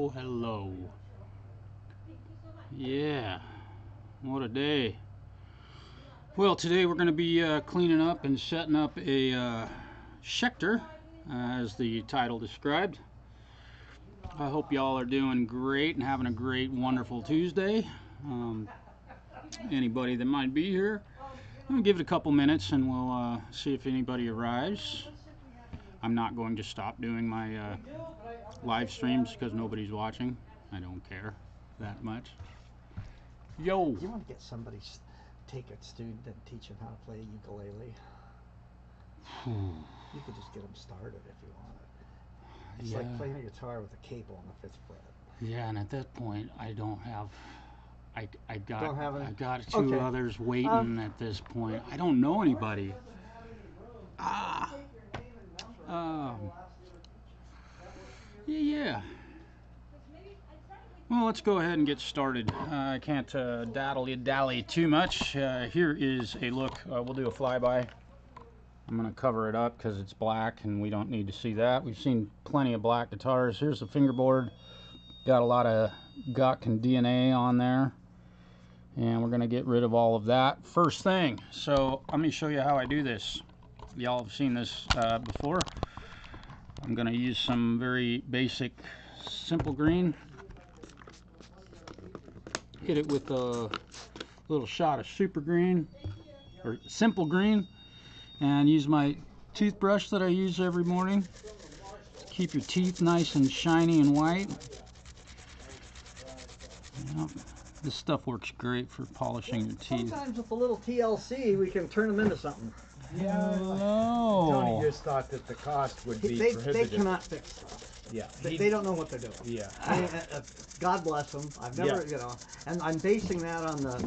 Hello, hello. Yeah, what a day. Well, today we're going to be cleaning up and setting up a Schecter, as the title described. I hope y'all are doing great and having a great, wonderful Tuesday. Anybody that might be here, I'm going to give it a couple minutes and we'll see if anybody arrives. I'm not going to stop doing my live streams because nobody's watching. I don't care that much. Yo! You want to get somebody, take a student and teach them how to play ukulele? You could just get them started if you wanted. It's like playing a guitar with a cable on the 5th fret. Yeah, and at that point, I don't have. I got two Okay. others waiting at this point. I don't know anybody. Yeah. Well, let's go ahead and get started. I can't dally too much. Here is a look. We'll do a flyby. I'm going to cover it up because it's black and we don't need to see that. We've seen plenty of black guitars. Here's the fingerboard. Got a lot of guck and DNA on there. And we're going to get rid of all of that first thing. So let me show you how I do this. Y'all have seen this before. I'm going to use some very basic simple green. Hit it with a little shot of super green or simple green, and use my toothbrush that I use every morning. Keep your teeth nice and shiny and white. Yep. This stuff works great for polishing your teeth. Sometimes with a little TLC, we can turn them into something. Yeah, Tony just thought that the cost would be prohibitive. They cannot fix stuff. Yeah, they don't know what they're doing. Yeah. God bless them. I've never, you know, and I'm basing that on the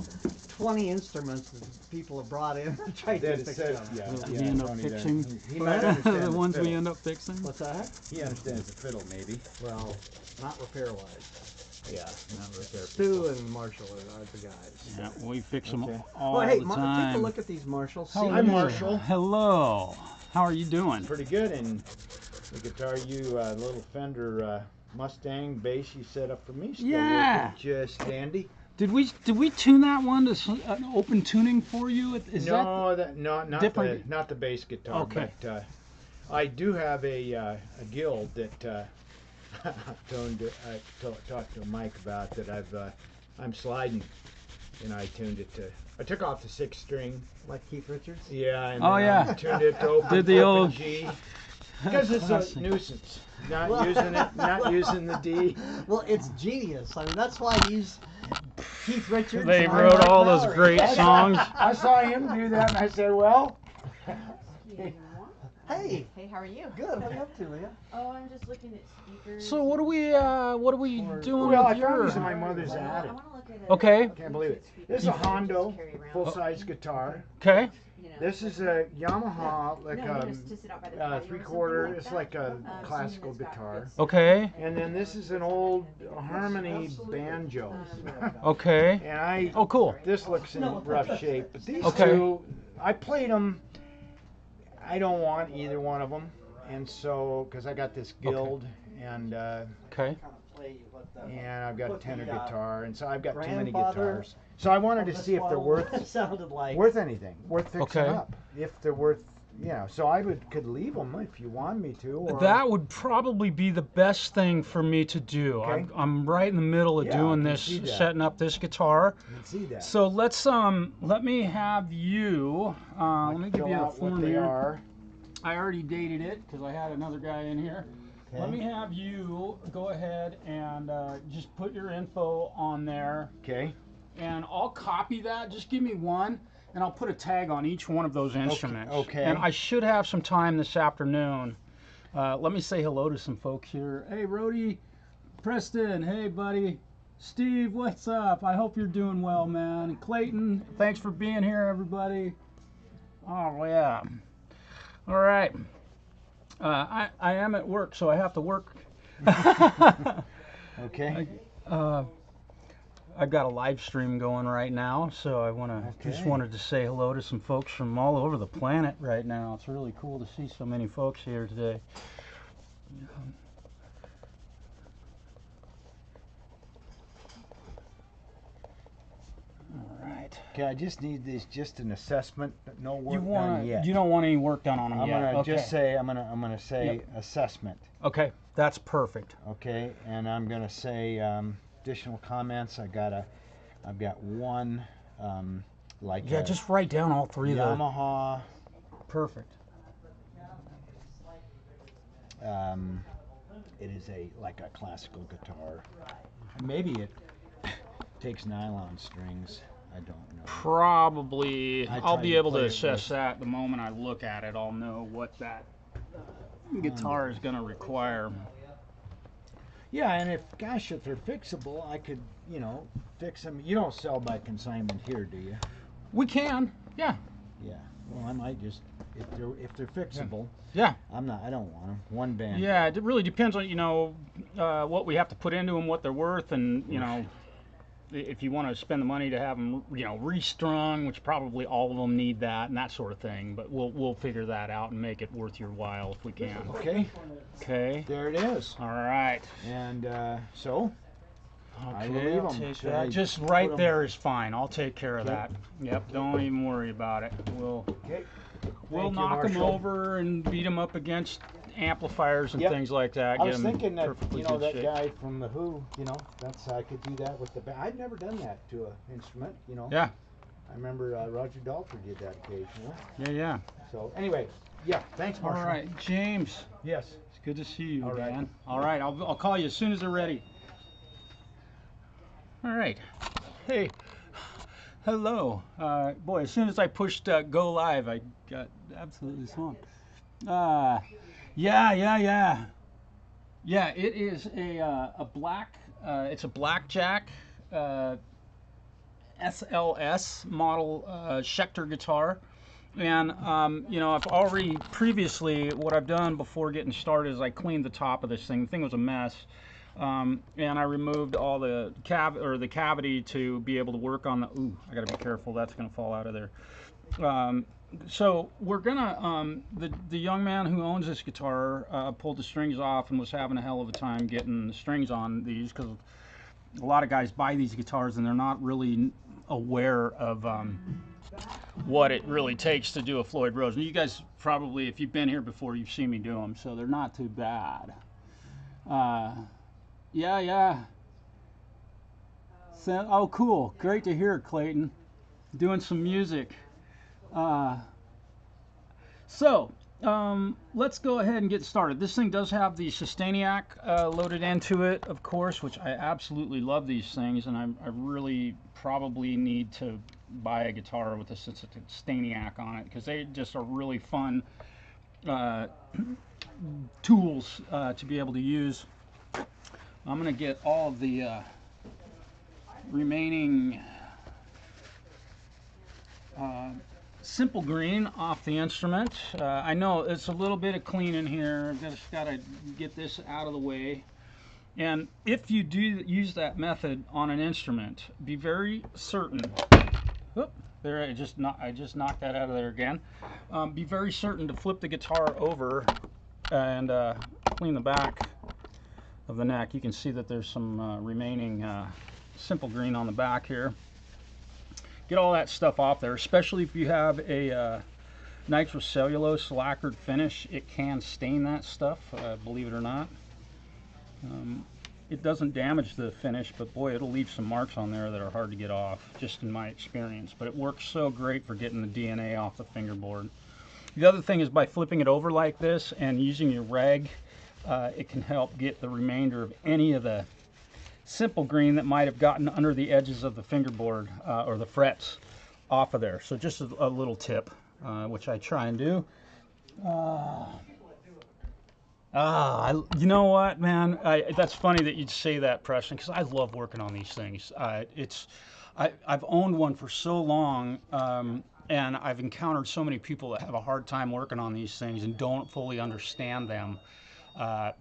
20 instruments that people have brought in to try to fix them. We end up fixing he might understand the ones fiddle. we end up fixing. What's that? He understands the fiddle, maybe. Well, not repair-wise. Yeah, not repair. Stu and Marshall are the guys. Yeah, we fix them all well, hey, the time. take a look at these Marshalls. Hi, Marshall. Hello. How are you doing? Pretty good. And the guitar little Fender Mustang bass you set up for me still working just dandy. Did we tune that one to an open tuning for you? Is not different? not the bass guitar. Okay. But I do have a guild that I talked to Mike about that I'm sliding, and I tuned it to. I took off the 6th string. Like Keith Richards? Yeah. And I tuned it to open, did the old G. Because it's a nuisance. Not using it, not using the D. Well, it's genius. I mean, that's why he's Keith Richards. They wrote all those great songs. I saw him do that, and I said, well. Hey. Hey, how are you? Good. What are you up to, Leah? Oh, I'm just looking at speakers. So what are we doing Well, with I found your? these in my mother's I attic. want to look at it. Okay. Can't believe it. This is a Hondo full-size guitar. Okay. This is a Yamaha, like a sit out by the patio or 3/4. something It's that. like a So classical Nina's got guitar. fixed. Okay. And then this is an old Harmony banjo. Okay. And Oh, cool. this looks in rough shape, but these Okay. two, I played them. I don't want either one of them, and so because I got this guild, and Okay. I've got a tenor guitar, and so I've got too many guitars. So I wanted to see if they're worth anything, worth fixing up. If they're worth, so I could leave them if you want me to. Or That would probably be the best thing for me to do. Okay. I'm right in the middle of doing I can this, see that. setting up this guitar. I can see that. So let me have you. Let me give you a form they here. are. I already dated it because I had another guy in here. Okay. Let me have you go ahead and just put your info on there. Okay. And I'll copy that. Just give me one, and I'll put a tag on each one of those instruments. Okay. And I should have some time this afternoon. Let me say hello to some folks here. Hey, Rody, Preston, hey, buddy. Steve, what's up? I hope you're doing well, man. And Clayton, thanks for being here, everybody. Oh, yeah. All right. I am at work, so I have to work. Okay. I've got a live stream going right now, so I just wanted to say hello to some folks from all over the planet right now. It's really cool to see so many folks here today. Okay, I just need this, just an assessment, but no work You done yet. You don't want any work done on them yet. I'm gonna say assessment. Okay, that's perfect. Okay, and I'm gonna say additional comments. I've got one like just write down all three of them. Yamaha. Perfect. It is like a classical guitar. Maybe it takes nylon strings. I don't know. Probably. I'll be able to play it assess that the moment I look at it. I'll know what that guitar is going to require. Yeah, and if they're fixable, I could, fix them. You don't sell by consignment here, do you? We can. Yeah. Yeah. Well, I might just if they're fixable. Yeah. I don't want them. One band. Yeah, it really depends on what we have to put into them, what they're worth, and if you want to spend the money to have them restrung, which probably all of them need that and that sort of thing. But we'll figure that out and make it worth your while if we can. Okay. Okay. There it is. All right. And so. Okay, I will leave them. that. Just right there is fine. I'll take care of that. Yep, don't even worry about it. We'll knock them over and beat them up against amplifiers and things like that. I was thinking that, that guy from the Who, I could do that with the band. I'd never done that to an instrument, Yeah. I remember Roger Daltrey did that occasionally. Yeah. So anyway, thanks, Marshall. All right, James. Yes. It's good to see you, All man. right. All right, I'll call you as soon as they're ready. All right. Hey. Hello. Boy, as soon as I pushed go live, I got absolutely swamped. Yeah, it is a black, it's a Blackjack SLS model Schecter guitar. And, I've already previously, what I've done before getting started is I cleaned the top of this thing. The thing was a mess. And I removed all the cavity to be able to work on the, I gotta be careful, that's gonna fall out of there. So we're gonna, the young man who owns this guitar pulled the strings off and was having a hell of a time getting the strings on these, because a lot of guys buy these guitars and they're not really aware of what it really takes to do a Floyd Rose. And you guys probably, if you've been here before, you've seen me do them, so they're not too bad. Yeah. So, oh, cool. Great to hear, Clayton. Doing some music. Let's go ahead and get started. This thing does have the Sustainiac loaded into it, of course, which I absolutely love these things, and I really probably need to buy a guitar with a Sustainiac on it, because they just are really fun tools to be able to use. I'm going to get all of the remaining simple green off the instrument. I know it's a little bit of cleaning here. Just got to get this out of the way. And if you do use that method on an instrument, be very certain. Whoop, there, I just knocked that out of there again. Be very certain to flip the guitar over and clean the back of the neck. You can see that there's some remaining simple green on the back here. Get all that stuff off there, especially if you have a nitrocellulose lacquered finish. It can stain that stuff, believe it or not. It doesn't damage the finish, but boy, it'll leave some marks on there that are hard to get off, just in my experience. But it works so great for getting the DNA off the fingerboard. The other thing is, by flipping it over like this and using your rag, it can help get the remainder of any of the simple green that might have gotten under the edges of the fingerboard or the frets off of there. So just a little tip, which I try and do. You know what, man? That's funny that you'd say that, Preston, because I love working on these things. I've owned one for so long, and I've encountered so many people that have a hard time working on these things and don't fully understand them.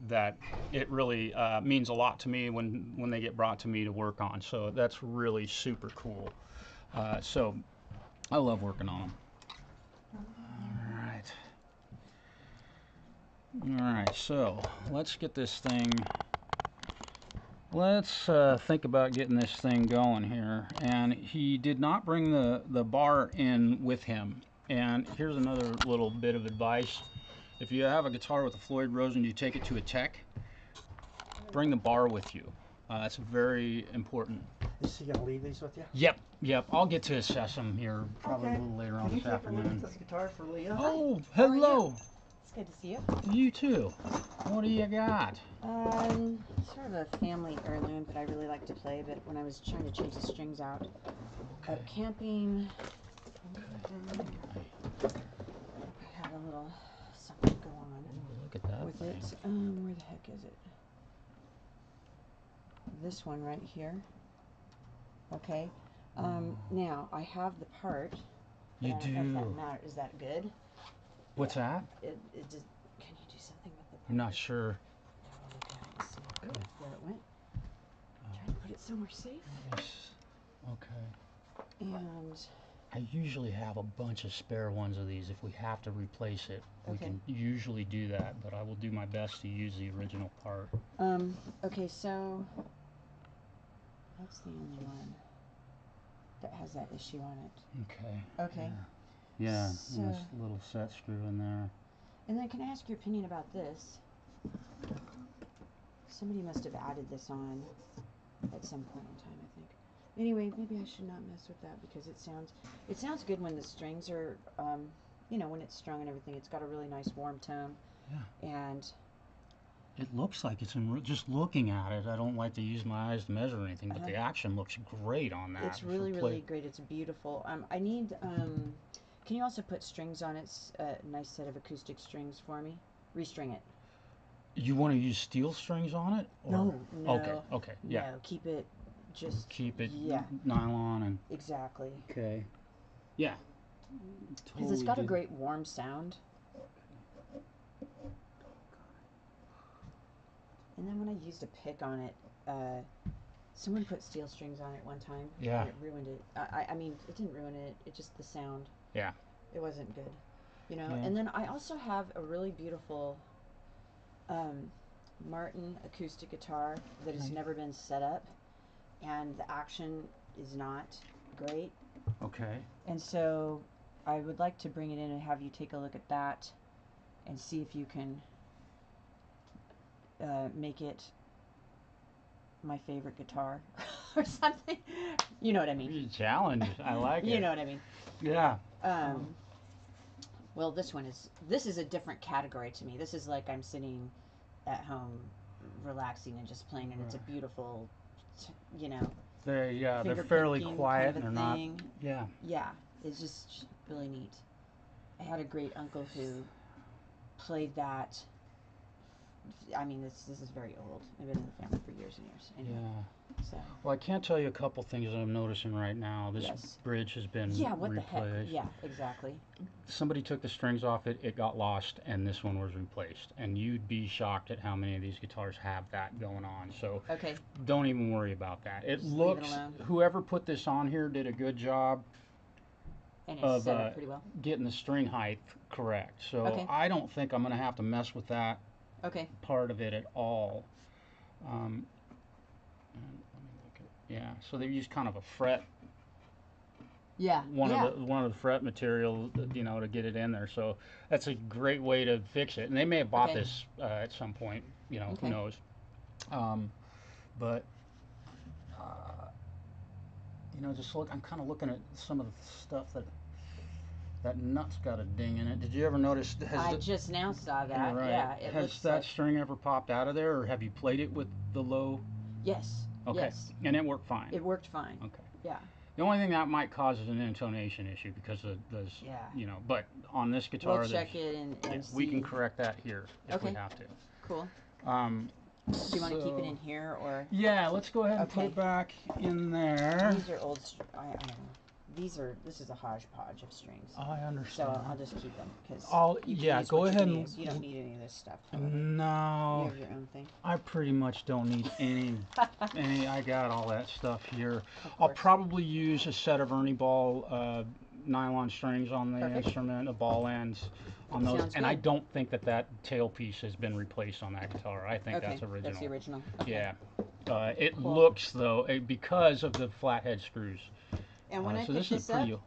That it really means a lot to me when they get brought to me to work on. So that's really super cool. So I love working on them. All right, so let's get this thing let's think about getting this thing going here. And he did not bring the bar in with him. And here's another little bit of advice. If you have a guitar with a Floyd Rose and you take it to a tech, bring the bar with you. That's very important. Is he gonna leave these with you? Yep. I'll get to assess them here probably a little later on this afternoon. Can you take a look at this guitar for Leah? Oh, hello. It's good to see you. You too. What do you got? Sort of a family heirloom that I really like to play, but when I was trying to change the strings out, camping, I had a little something go on Look at that with thing. it. Where the heck is it? This one right here. Okay. Now I have the part. You I don't know if that do. matters. Is that good? What's that? It just. Can you do something with the part? I'm not sure. Look at it and see where it went. Try to put it somewhere safe. Yes. Okay. And I usually have a bunch of spare ones of these. If we have to replace it, we Okay. can usually do that, but I will do my best to use the original part. okay, so that's the only one that has that issue on it. Okay. Okay. Yeah, So- and this little set screw in there. And then can I ask your opinion about this? Somebody must have added this on at some point in time, I think. Anyway, maybe I should not mess with that because it sounds good when the strings are, you know, when it's strung and everything. It's got a really nice warm tone. Yeah. And It looks like it's in, just looking at it, I don't like to use my eyes to measure or anything, but the action looks great on that. it's really, really great. It's beautiful. I need, can you also put strings on it, a nice set of acoustic strings for me? Restring it. You want to use steel strings on it? Or? No. Okay, yeah. No, keep it just. Keep it Yeah, nylon and... exactly. Okay. Yeah. Because it's got a great warm sound. And then when I used a pick on it, someone put steel strings on it one time. Yeah. And it ruined it. I mean, it didn't ruin it. It just the sound. Yeah. It wasn't good. You know. Yeah. And then I also have a really beautiful Martin acoustic guitar that has never been set up, and the action is not great. Okay. And so I would like to bring it in and have you take a look at that and see if you can make it my favorite guitar or something. You know what I mean. Challenge. I like it. You know what I mean. Yeah. Well, this is a different category to me. This is like I'm sitting at home relaxing and just playing, and it's a beautiful, you know. They're finger fairly picking quiet kind and of they're not. thing. Yeah. Yeah, it's just really neat. I had a great uncle who played that. I mean, this is very old. I've been in the family for years and years. Anyway, Yeah. so. Well, I can't tell you a couple things that I'm noticing right now. This Yes. bridge has been Yeah, what replaced. the heck? Yeah, exactly. Somebody took the strings off it, it got lost, and this one was replaced. And you'd be shocked at how many of these guitars have that going on. So Okay. don't even worry about that. It Just leave it looks, alone. whoever put this on here did a good job And it's of set up pretty well. getting the string height correct. So Okay. I don't think I'm going to have to mess with that Okay. part of it at all. And let me look at, yeah, so they use kind of a fret, Yeah. one of the fret material, you know, to get it in there. So that's a great way to fix it. And they may have bought Okay. this at some point, you know, Okay. who knows. But you know, just look. I'm kind of looking at some of the stuff that nut's got a ding in it. Did you ever notice? I just now saw that. Right. Yeah. It Has looks that like, string ever popped out of there, or have you played it with the low? yes. Okay. Yes. And it worked fine. It worked fine. Okay. Yeah. The only thing that might cause is an intonation issue because of those, Yeah. you know. But on this guitar, We'll check it and see. we can correct that here if we Okay. have to. Cool. Do Do you want to keep it in here or? Yeah, let's go ahead and put Okay. it back in there. These are old. I don't know. This is a hodgepodge of strings. I So understand. I'll just keep them because. Yeah, go ahead and. You don't need any of this stuff. However. No, You have your own thing. I pretty much don't need any. I got all that stuff here. Of I'll course. probably use a set of Ernie Ball nylon strings on the Perfect. instrument, the ball ends on those. Sounds And I good. don't think that tailpiece has been replaced on that guitar. I think Okay, that's original. That's the original. Okay. Yeah. It Cool. looks though because of the flathead screws. And when I so pick this is this up, pretty.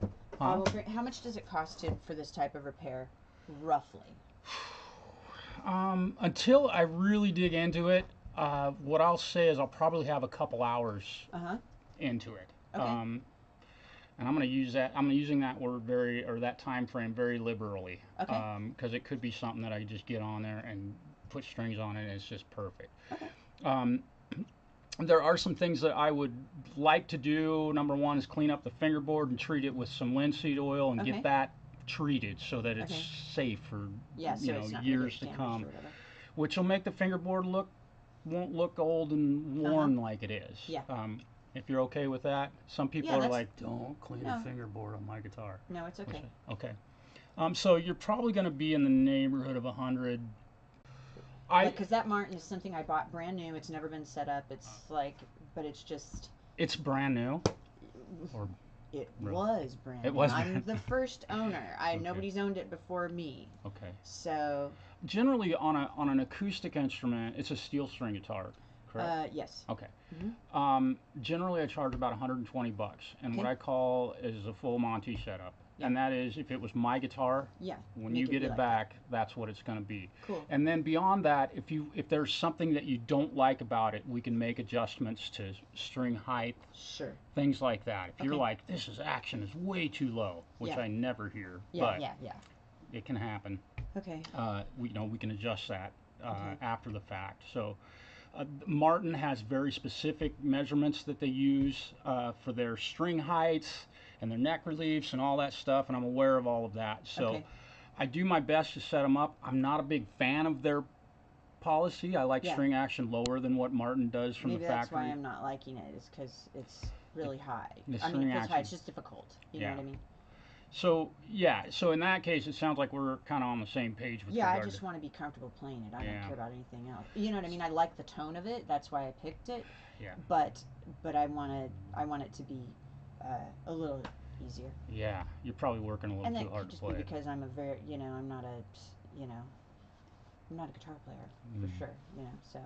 I will bring, how much does it cost for this type of repair, roughly? Until I really dig into it, what I'll say is I'll probably have a couple hours into it. Okay. And I'm going to use that. I'm using that word that time frame very liberally. Okay. Because it could be something that I just get on there and put strings on it, and it's just perfect. Okay. There are some things that I would like to do. Number one is clean up the fingerboard and treat it with some linseed oil and get that treated so that it's safe for years to come, which will make the fingerboard won't look old and worn like it is. Yeah. If you're okay with that. Some people are like, don't clean the fingerboard on my guitar. No, it's okay. Okay. So you're probably going to be in the neighborhood of 100. Because that Martin is something I bought brand new. It's never been set up. It's but it's just. It's brand new. Or it was brand new. I'm the first owner. Nobody's owned it before me. Okay. So. Generally, on an acoustic instrument, it's a steel string guitar, correct? Yes. Okay. Generally, I charge about $120, and what I call is a full Monty setup. And that is, if it was my guitar, when you get it back, that's what it's going to be. Cool. And then beyond that, if there's something that you don't like about it, we can make adjustments to string height, things like that. If you're like, this action is way too low, which I never hear, but it can happen. Okay. We can adjust that after the fact. So. Martin has very specific measurements that they use for their string heights and their neck reliefs and all that stuff, and I'm aware of all of that. So I do my best to set them up. I'm not a big fan of their policy. I like string action lower than what Martin does from the factory. Maybe that's why I'm not liking it, is because it's really high. It's just difficult. You know what I mean? So so in that case, it sounds like we're kind of on the same page with I just want to be comfortable playing it. I don't care about anything else. You know what I mean? I like the tone of it. That's why I picked it. Yeah. But I want it to be a little easier. Yeah, you're probably working a little too hard to play. And because I'm I'm not a guitar player for sure. So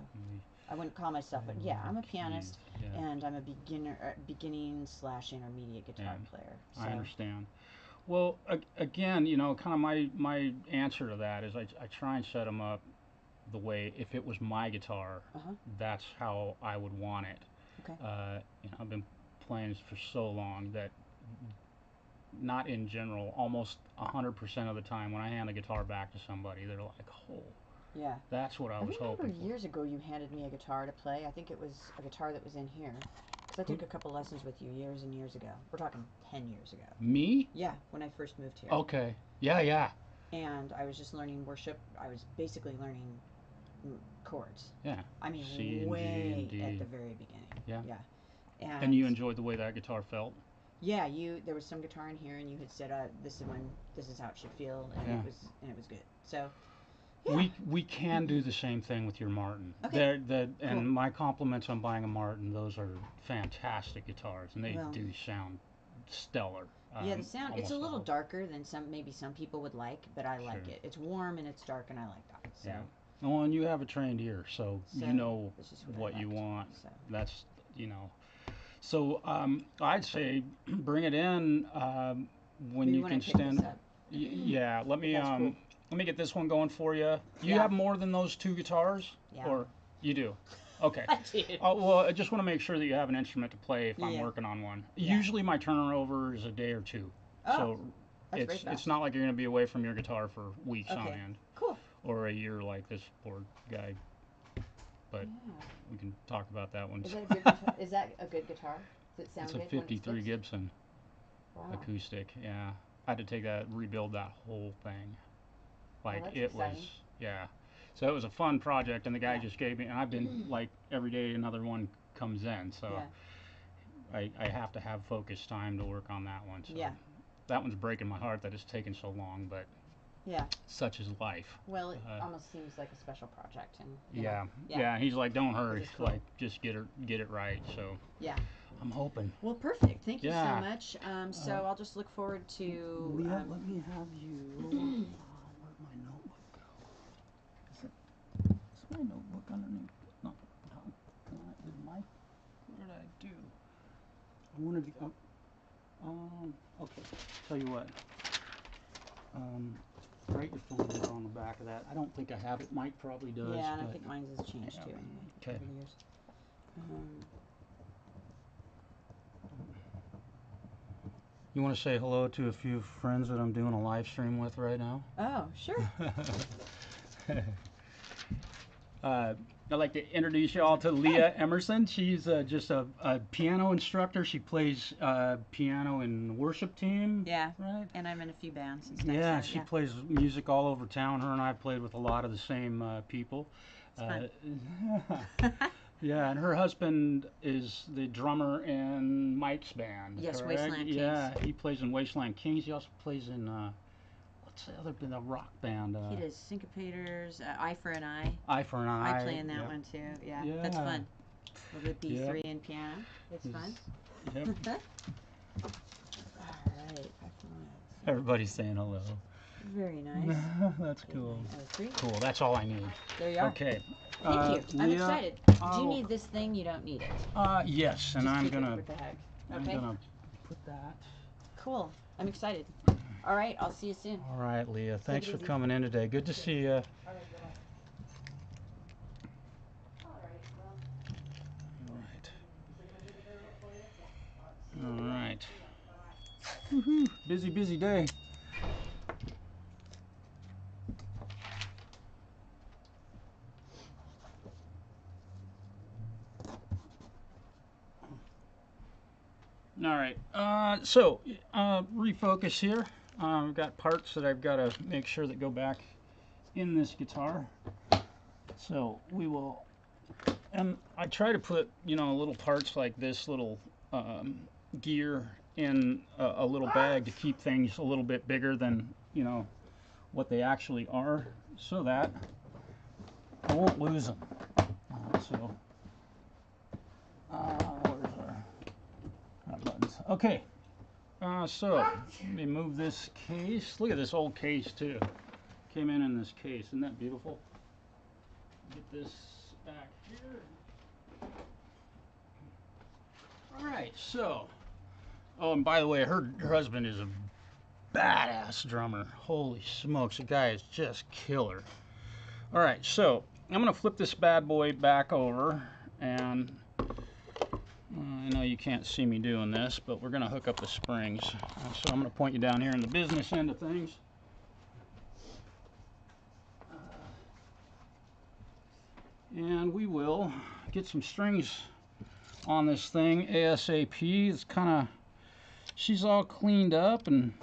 I wouldn't call myself, but I'm a pianist and I'm a beginning/intermediate guitar player. So. I understand. Well, again, kind of my answer to that is I try and set them up the way, if it was my guitar, that's how I would want it. Okay. I've been playing for so long that, not in general, almost 100% of the time when I hand a guitar back to somebody, they're like, oh, that's what I was hoping for. I remember years ago you handed me a guitar to play. I think it was a guitar that was in here. I took a couple lessons with you years and years ago. We're talking 10 years ago. Me? Yeah, when I first moved here. Okay. Yeah. And I was just learning worship. I was basically learning chords. Yeah. I mean, C, way D, at the very beginning. Yeah. And you enjoyed the way that guitar felt? Yeah, there was some guitar in here, and you had said, this is how it should feel, and it was good. So. Yeah. We can do the same thing with your Martin. Okay. And my compliments on buying a Martin. Those are fantastic guitars, and they do sound stellar. The sound, it's a little darker than maybe some people would like, but I like it. It's warm and it's dark, and I like that. So. Yeah. Well, and you have a trained ear, so you know what you want. So. That's So I'd say bring it in when you can stand. Yeah. Let me cool. Let me get this one going for you. Do you have more than those two guitars? Yeah. Or you do? Okay. I do. Well, I just want to make sure that you have an instrument to play if I'm working on one. Usually my turnover is a day or two. Oh, so it's not like you're going to be away from your guitar for weeks on end. Cool. Or a year like this poor guy. But we can talk about that one. Is that a good guitar? Does it sound good? It's a 53 Gibson acoustic. Yeah. I had to rebuild that whole thing. Like it was, So it was a fun project, and the guy just gave me, and I've been like every day another one comes in, so I have to have focused time to work on that one. So that one's breaking my heart that it's taken so long, but such is life. Well, it almost seems like a special project, and and he's like, don't hurry, cool. Like just get it right. So I'm hoping. Well, perfect. Thank you so much. So I'll just look forward to. Leah, let me have you. My notebook go? Is my notebook underneath? No, did Mike do? I wanted to. Okay. Tell you what. Write your phone number on the back of that. I don't think I have it. Mike probably does. Yeah, and I think mine has changed too. Anyway, Okay. over the years. You want to say hello to a few friends that I'm doing a live stream with right now? Oh, sure. I'd like to introduce you all to Leah Emerson. She's just a piano instructor. She plays piano in the worship team. Yeah, right? And I'm in a few bands and stuff. Yeah, so, she plays music all over town. Her and I played with a lot of the same people. It's fun. Yeah, and her husband is the drummer in Mike's band. Yes, correct? Wasteland Kings. Yeah, he plays in Wasteland Kings. He also plays in what's the other band? The rock band. He does Syncopators, Eye for an Eye. Eye for an Eye. I play in that one too. Yeah, that's fun. A little bit B3 and piano. It's fun. Yep. All right. Everybody's saying hello. Very nice. That's cool. 3. Cool. That's all I need. There you are. Okay. Thank you. I'm Leah, excited. Do you need this thing? You don't need it. Yes, and Just I'm keep it gonna. with the heck. I'm Okay. gonna put that. Cool. I'm excited. All right. I'll see you soon. All right, Leah. Thanks it for easy. coming in today. Good to see you. All right. All right. Woohoo! Busy day. All right. Refocus here. I've got parts that I've got to make sure that go back in this guitar. So we will. And I try to put, little parts like this little gear in a little bag to keep things a little bit bigger than, what they actually are, so that I won't lose them. Where's our buttons? Okay. So let me move this case. Look at this old case too. Came in this case. Isn't that beautiful? Get this back here. All right. So, oh, and by the way, her husband is a badass drummer. Holy smokes, the guy is just killer. All right. So I'm gonna flip this bad boy back over, and I know you can't see me doing this, but we're gonna hook up the springs. So I'm gonna point you down here in the business end of things. And we will get some strings on this thing ASAP. It's kind of, she's all cleaned up and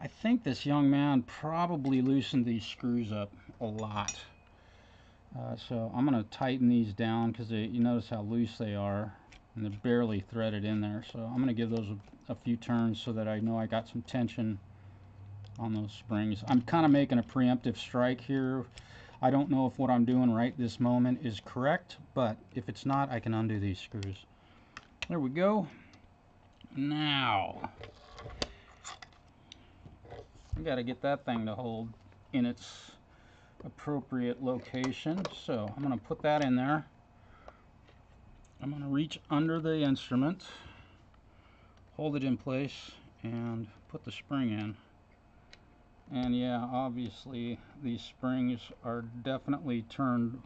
I think this young man probably loosened these screws up a lot. So I'm going to tighten these down because you notice how loose they are and they're barely threaded in there. So I'm going to give those a few turns so that I know I got some tension on those springs. I'm kind of making a preemptive strike here. I don't know if what I'm doing right this moment is correct, but if it's not, I can undo these screws. There we go. Now, I got to get that thing to hold in its appropriate location. So I'm going to put that in there. I'm going to reach under the instrument, hold it in place, and put the spring in. And yeah, obviously these springs are definitely turned,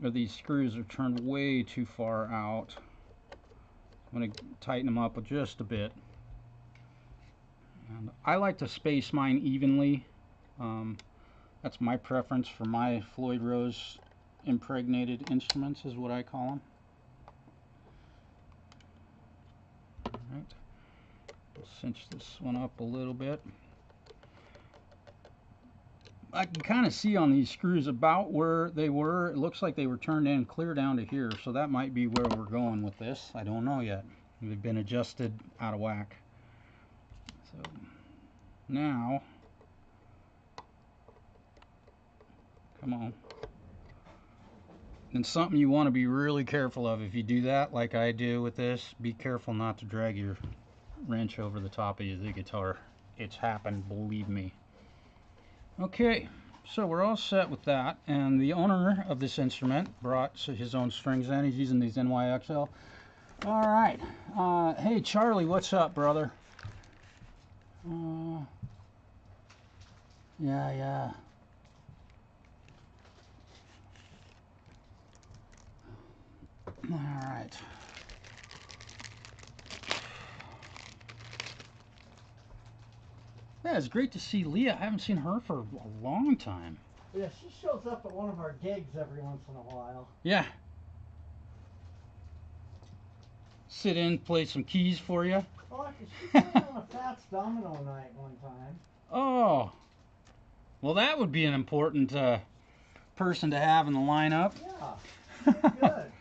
or these screws are turned way too far out. I'm going to tighten them up just a bit. And I like to space mine evenly. That's my preference for my Floyd Rose impregnated instruments, is what I call them. All right. I'll cinch this one up a little bit. I can kind of see on these screws about where they were. It looks like they were turned in clear down to here, so that might be where we're going with this. I don't know yet. They've been adjusted out of whack. So now, come on. And something you want to be really careful of if you do that, like I do with this, be careful not to drag your wrench over the top of the guitar. It's happened, believe me. Okay, So we're all set with that, and the owner of this instrument brought his own strings in. He's using these NYXL. All right. Hey, Charlie, what's up, brother? Yeah. All right. Yeah, it's great to see Leah. I haven't seen her for a long time. Yeah, she shows up at one of our gigs every once in a while. Yeah. Sit in, play some keys for you. Oh, she played on a Fats Domino night one time. Oh. Well, that would be an important person to have in the lineup. Yeah, good.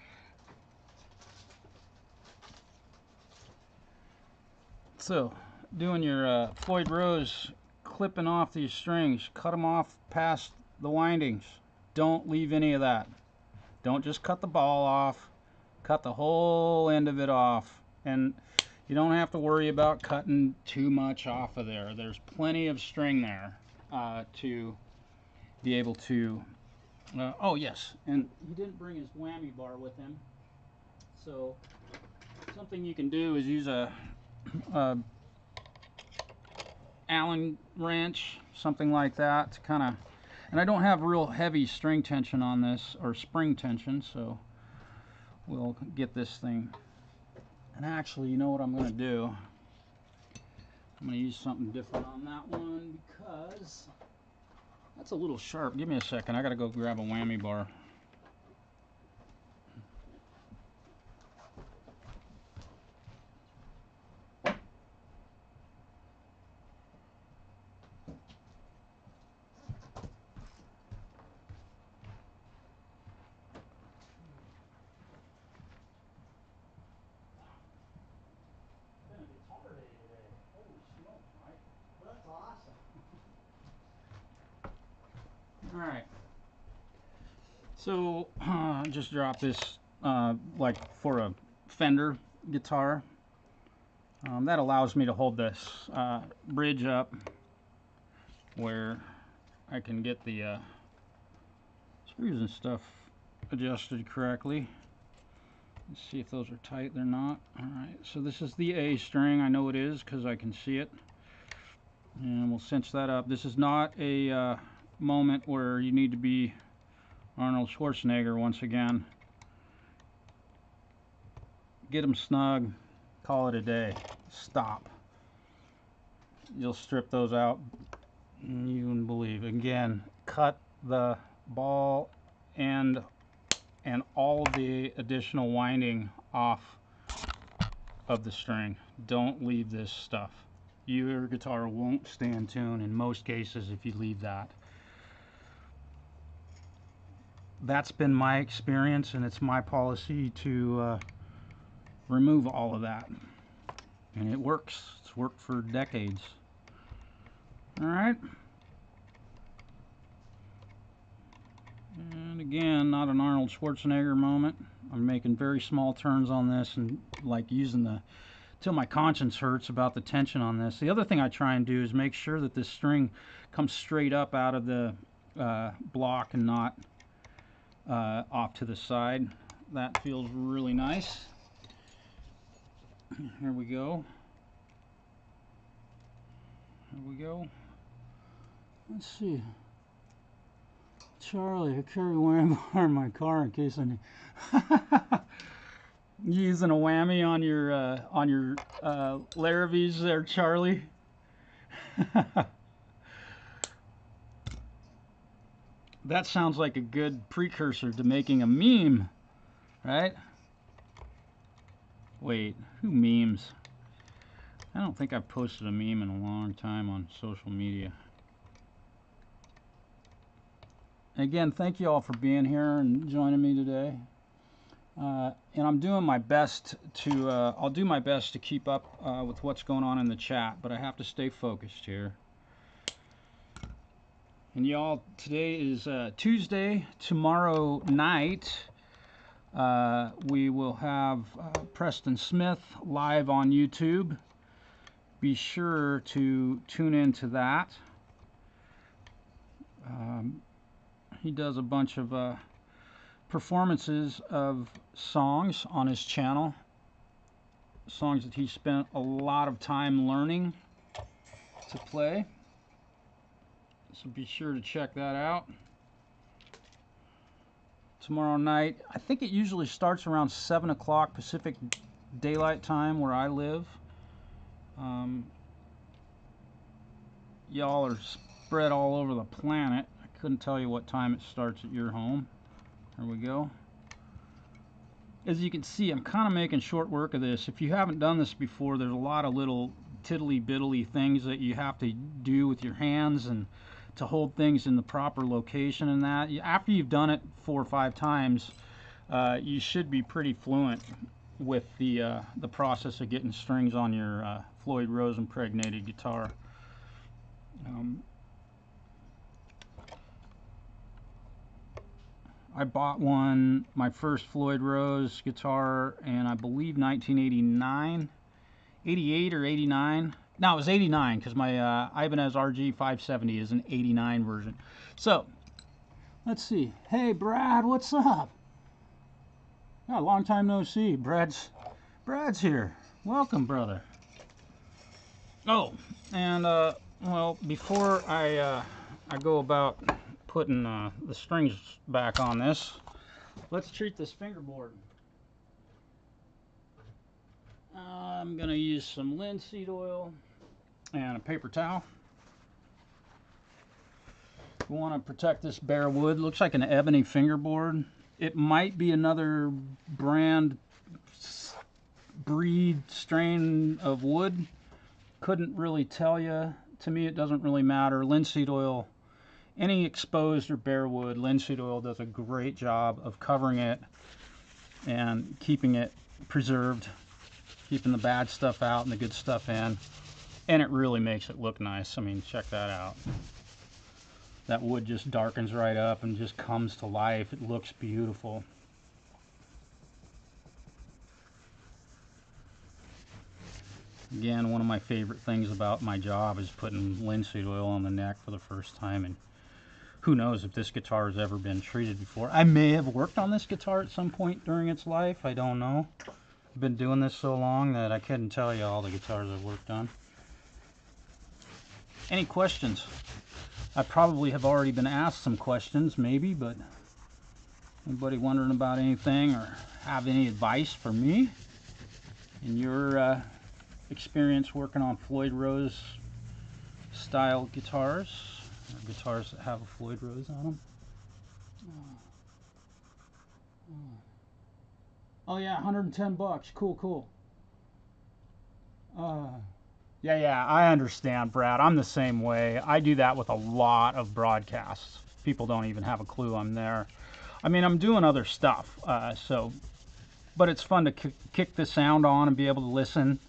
So, doing your Floyd Rose, clipping off these strings, cut them off past the windings. Don't leave any of that. Don't just cut the ball off, cut the whole end of it off. And you don't have to worry about cutting too much off of there. There's plenty of string there to be able to, oh yes, and he didn't bring his whammy bar with him. So something you can do is use a Allen wrench, something like that, to kind of, and I don't have real heavy string tension on this, or spring tension, so we'll get this thing. And actually, you know what I'm going to do? I'm going to use something different on that one because that's a little sharp. Give me a second. I got to go grab a whammy bar. That's awesome. All right. So just drop this like for a Fender guitar. That allows me to hold this bridge up where I can get the screws and stuff adjusted correctly. Let's see if those are tight. They're not. All right. So this is the A string. I know it is because I can see it. And we'll cinch that up. This is not a moment where you need to be Arnold Schwarzenegger once again. Get them snug, call it a day, stop. You'll strip those out, you wouldn't believe. Again, cut the ball and all the additional winding off of the string. Don't leave this stuff. Your guitar won't stay in tune in most cases if you leave that. That's been my experience, and it's my policy to remove all of that. And it works. It's worked for decades. All right. And again, not an Arnold Schwarzenegger moment. I'm making very small turns on this and like using the till my conscience hurts about the tension on this. The other thing I try and do is make sure that this string comes straight up out of the block and not off to the side. That feels really nice. Here we go. Here we go. Let's see. Charlie, I carry a whammy bar in my car in case I need. You using a whammy on your Laravees there, Charlie? That sounds like a good precursor to making a meme, right? Wait, who memes? I don't think I've posted a meme in a long time on social media. Again, thank you all for being here and joining me today. And I'm doing my best to, I'll do my best to keep up with what's going on in the chat, but I have to stay focused here. And y'all, today is Tuesday. Tomorrow night, we will have Preston Smith live on YouTube. Be sure to tune into that. He does a bunch of performances of songs on his channel, songs that he spent a lot of time learning to play. So be sure to check that out. Tomorrow night, I think it usually starts around 7 o'clock Pacific Daylight Time where I live. Y'all are spread all over the planet. I couldn't tell you what time it starts at your home. There we go. As you can see, I'm kind of making short work of this. If you haven't done this before, there's a lot of little tiddly-biddly things that you have to do with your hands and to hold things in the proper location and that. After you've done it 4 or 5 times, you should be pretty fluent with the process of getting strings on your Floyd Rose impregnated guitar. I bought my first Floyd Rose guitar in, I believe, 1989, 88 or 89. No, it was 89 because my Ibanez RG 570 is an 89 version. So, let's see. Hey, Brad, what's up? Yeah, long time no see. Brad's here. Welcome, brother. Oh, and well, before I go about putting the strings back on this, let's treat this fingerboard. I'm gonna use some linseed oil and a paper towel. We want to protect this bare wood. Looks like an ebony fingerboard. It might be another brand, breed, strain of wood. Couldn't really tell you. To me, it doesn't really matter. Linseed oil, any exposed or bare wood, linseed oil does a great job of covering it and keeping it preserved, keeping the bad stuff out and the good stuff in, and it really makes it look nice. I mean, check that out. That wood just darkens right up and just comes to life. It looks beautiful. Again, one of my favorite things about my job is putting linseed oil on the neck for the first time, and who knows if this guitar has ever been treated before. I may have worked on this guitar at some point during its life. I don't know. I've been doing this so long that I couldn't tell you all the guitars I've worked on. Any questions? I probably have already been asked some questions, maybe, but anybody wondering about anything or have any advice for me in your experience working on Floyd Rose style guitars, or guitars that have a Floyd Rose on them? Oh yeah, 110 bucks. Cool. Yeah, I understand, Brad. I'm the same way. I do that with a lot of broadcasts. People don't even have a clue I'm there. I mean, I'm doing other stuff, but it's fun to kick the sound on and be able to listen.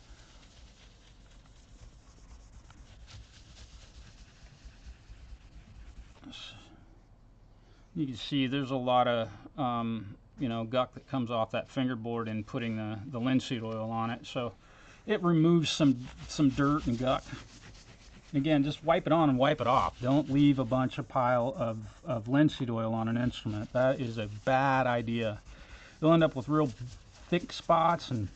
You can see there's a lot of guck that comes off that fingerboard in putting the linseed oil on it, so it removes some dirt and guck. Again, just wipe it on and wipe it off. Don't leave a bunch of pile of linseed oil on an instrument. That is a bad idea. You'll end up with real thick spots, and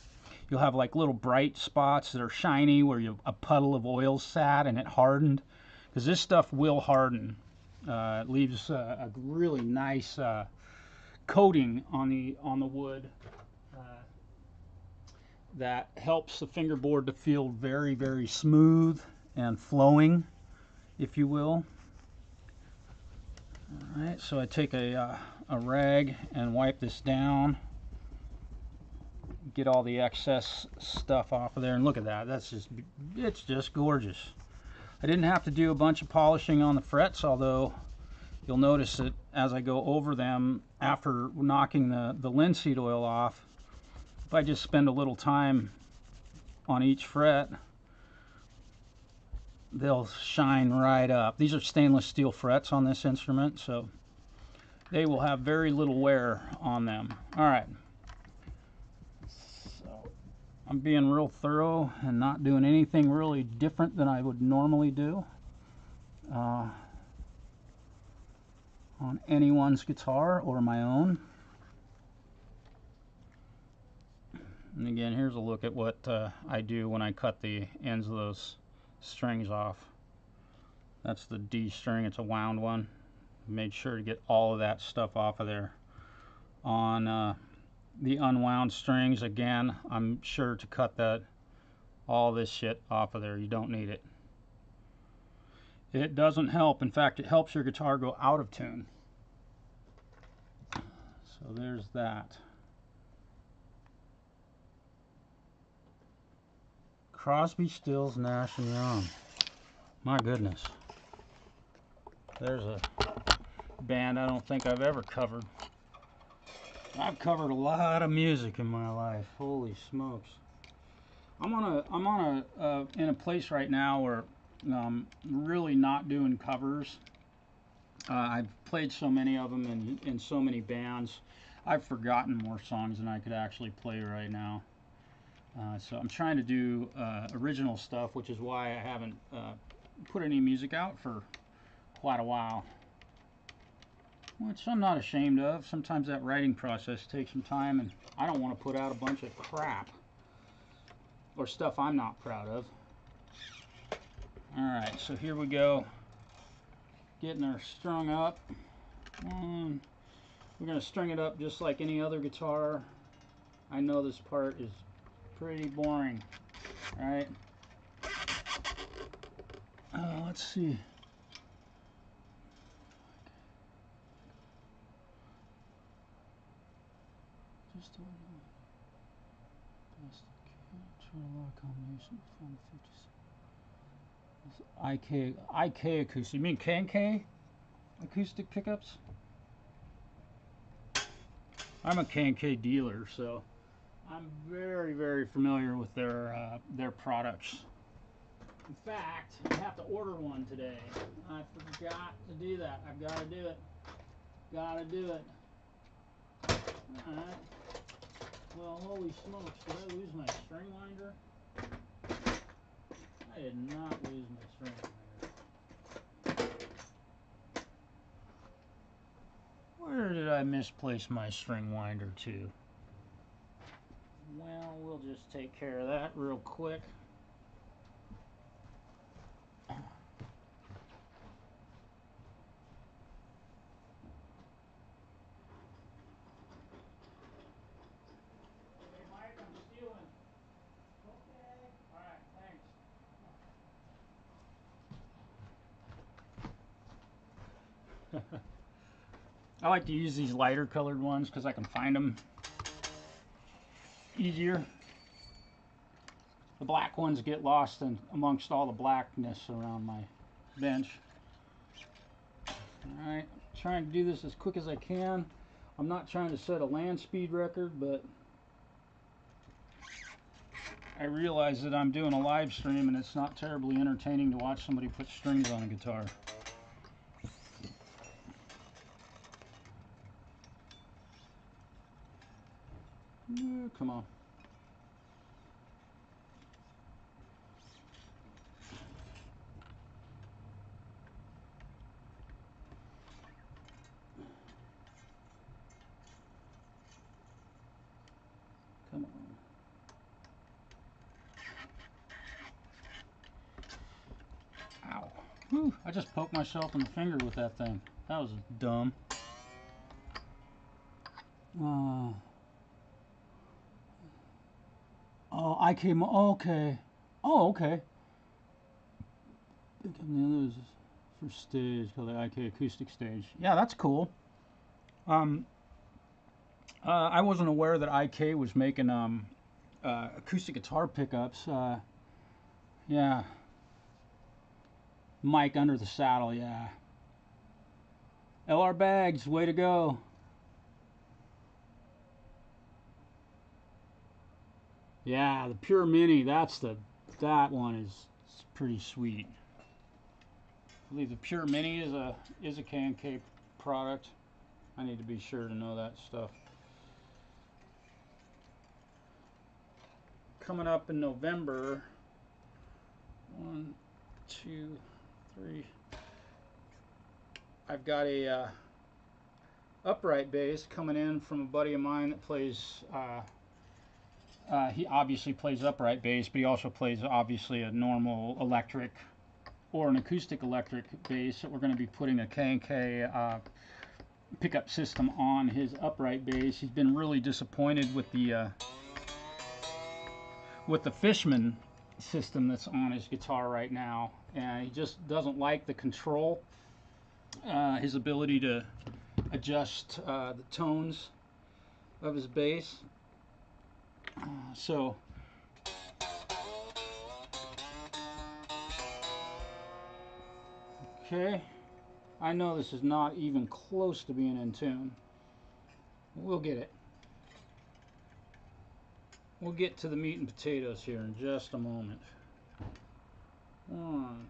you'll have like little bright spots that are shiny where a puddle of oil sat and it hardened, because this stuff will harden. It leaves a really nice coating on the wood that helps the fingerboard to feel very, very smooth and flowing, if you will. All right, so I take a rag and wipe this down, get all the excess stuff off of there, and look at that. It's just gorgeous. I didn't have to do a bunch of polishing on the frets, although you'll notice that as I go over them after knocking the linseed oil off, if I just spend a little time on each fret, they'll shine right up. These are stainless steel frets on this instrument, so they will have very little wear on them. All right. So I'm being real thorough and not doing anything really different than I would normally do. on anyone's guitar or my own. And again, here's a look at what I do when I cut the ends of those strings off. That's the D string, it's a wound one. Made sure to get all of that stuff off of there. On the unwound strings, again, I'm sure to cut all this shit off of there. You don't need it. It doesn't help. In fact, it helps your guitar go out of tune. So there's that. Crosby, Stills, Nash and Young. My goodness. There's a band I don't think I've ever covered. I've covered a lot of music in my life. Holy smokes. I'm in a place right now where I'm really not doing covers. I've played so many of them in so many bands. I've forgotten more songs than I could actually play right now. So I'm trying to do original stuff, which is why I haven't put any music out for quite a while. Which I'm not ashamed of. Sometimes that writing process takes some time, and I don't want to put out a bunch of crap or stuff I'm not proud of. Alright, so here we go. Getting her strung up. We're going to string it up just like any other guitar. I know this part is pretty boring. Alright. Let's see. Just a combination of IK acoustic. You mean K&K acoustic pickups? I'm a K&K dealer, so I'm very, very familiar with their products. In fact, I have to order one today. I forgot to do that. I've got to do it. Gotta do it. Alright. Well, holy smokes, did I lose my string winder? I did not lose my string winder. Where did I misplace my string winder to? Well, we'll just take care of that real quick. I like to use these lighter colored ones because I can find them easier. The black ones get lost amongst all the blackness around my bench. Alright, trying to do this as quick as I can. I'm not trying to set a land speed record, but I realize that I'm doing a live stream and it's not terribly entertaining to watch somebody put strings on a guitar. Come on. Come on. Ow. Whew, I just poked myself in the finger with that thing. That was dumb. Oh, I came. Okay. Oh, okay. The other is for stage, called the IK acoustic stage. Yeah, that's cool. I wasn't aware that IK was making acoustic guitar pickups. Yeah. Mic under the saddle. Yeah. LR Bags, way to go. Yeah, the Pure Mini, that one is pretty sweet. I believe the Pure Mini is a K&K product. I need to be sure to know that stuff. Coming up in November, 1, 2, 3. I've got a upright bass coming in from a buddy of mine that plays, he obviously plays upright bass, but he also plays obviously a normal electric or an acoustic electric bass that we're going to be putting a K&K pickup system on his upright bass. He's been really disappointed with the Fishman system that's on his guitar right now, and he just doesn't like the control, his ability to adjust the tones of his bass. So okay, I know this is not even close to being in tune. We'll get it. We'll get to the meat and potatoes here in just a moment. 1,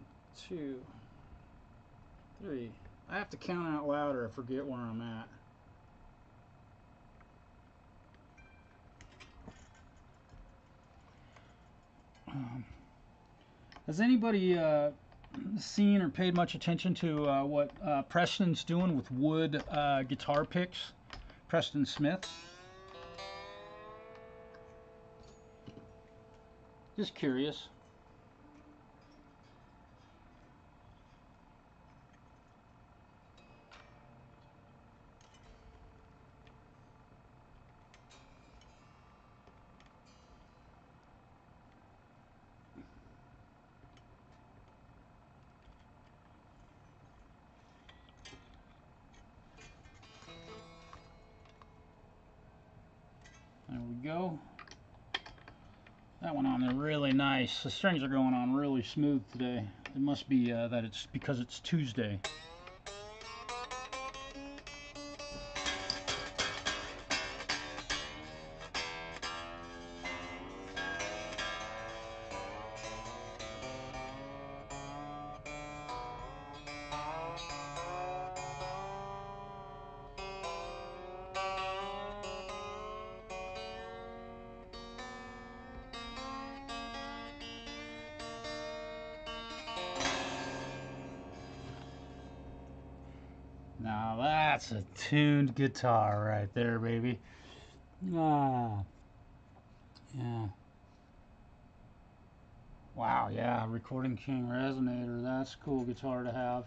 2, 3. I have to count out loud or I forget where I'm at. Has anybody seen or paid much attention to what Preston's doing with wood guitar picks? Preston Smith. Just curious. There we go. That went on there really nice. The strings are going on really smooth today. It must be that it's because it's Tuesday. Now that's a tuned guitar right there, baby. Ah, yeah. Wow, yeah, Recording King Resonator. That's a cool guitar to have.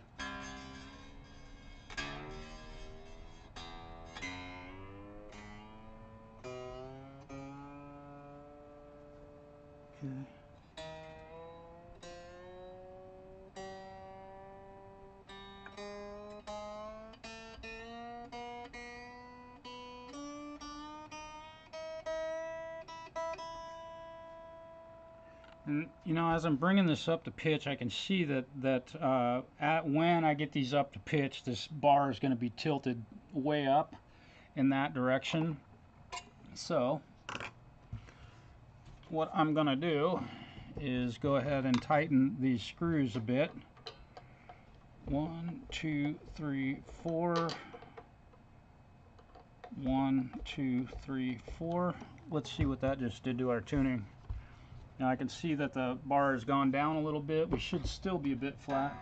Okay. And you know, as I'm bringing this up to pitch, I can see that when I get these up to pitch, this bar is going to be tilted way up in that direction. So what I'm going to do is go ahead and tighten these screws a bit. 1, 2, 3, 4. 1, 2, 3, 4. Let's see what that just did to our tuning. Now I can see that the bar has gone down a little bit. We should still be a bit flat.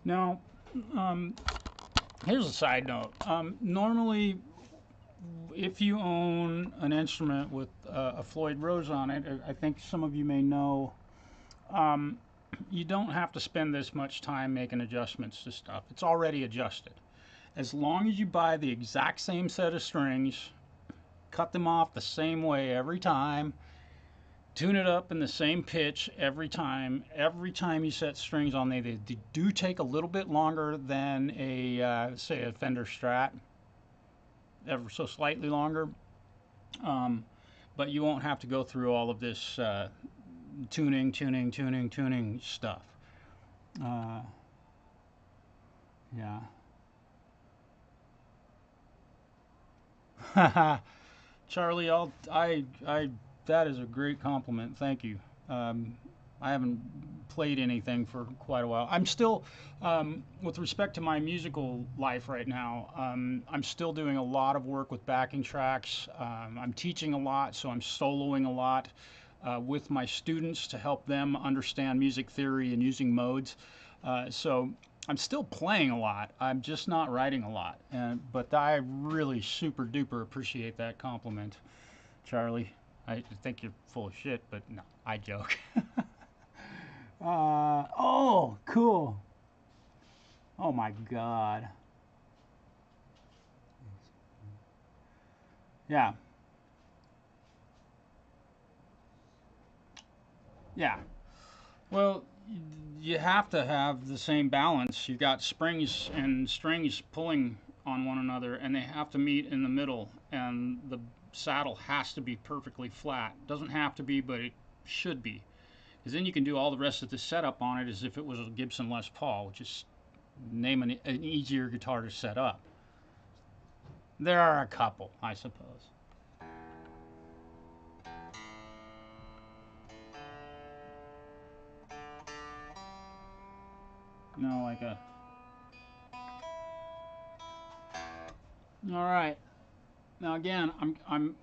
Now, here's a side note. Normally, if you own an instrument with a Floyd Rose on it, I think some of you may know, you don't have to spend this much time making adjustments to stuff. It's already adjusted. As long as you buy the exact same set of strings, cut them off the same way every time, tune it up in the same pitch every time you set strings on, they do take a little bit longer than a say a Fender Strat, ever so slightly longer, but you won't have to go through all of this tuning stuff. Yeah. Charlie, that is a great compliment. Thank you. I haven't played anything for quite a while. I'm still, with respect to my musical life right now, I'm still doing a lot of work with backing tracks. I'm teaching a lot, so I'm soloing a lot with my students to help them understand music theory and using modes. So I'm still playing a lot. I'm just not writing a lot. But I really super duper appreciate that compliment, Charlie. I think you're full of shit, but no, I joke. Oh, cool. Oh my God. Yeah. Yeah. Well, you have to have the same balance. You've got springs and strings pulling on one another, and they have to meet in the middle, and the saddle has to be perfectly flat. Doesn't have to be, but it should be. Because then you can do all the rest of the setup on it as if it was a Gibson Les Paul, which is name an easier guitar to set up. There are a couple, I suppose. You know, like a... All right. Now again,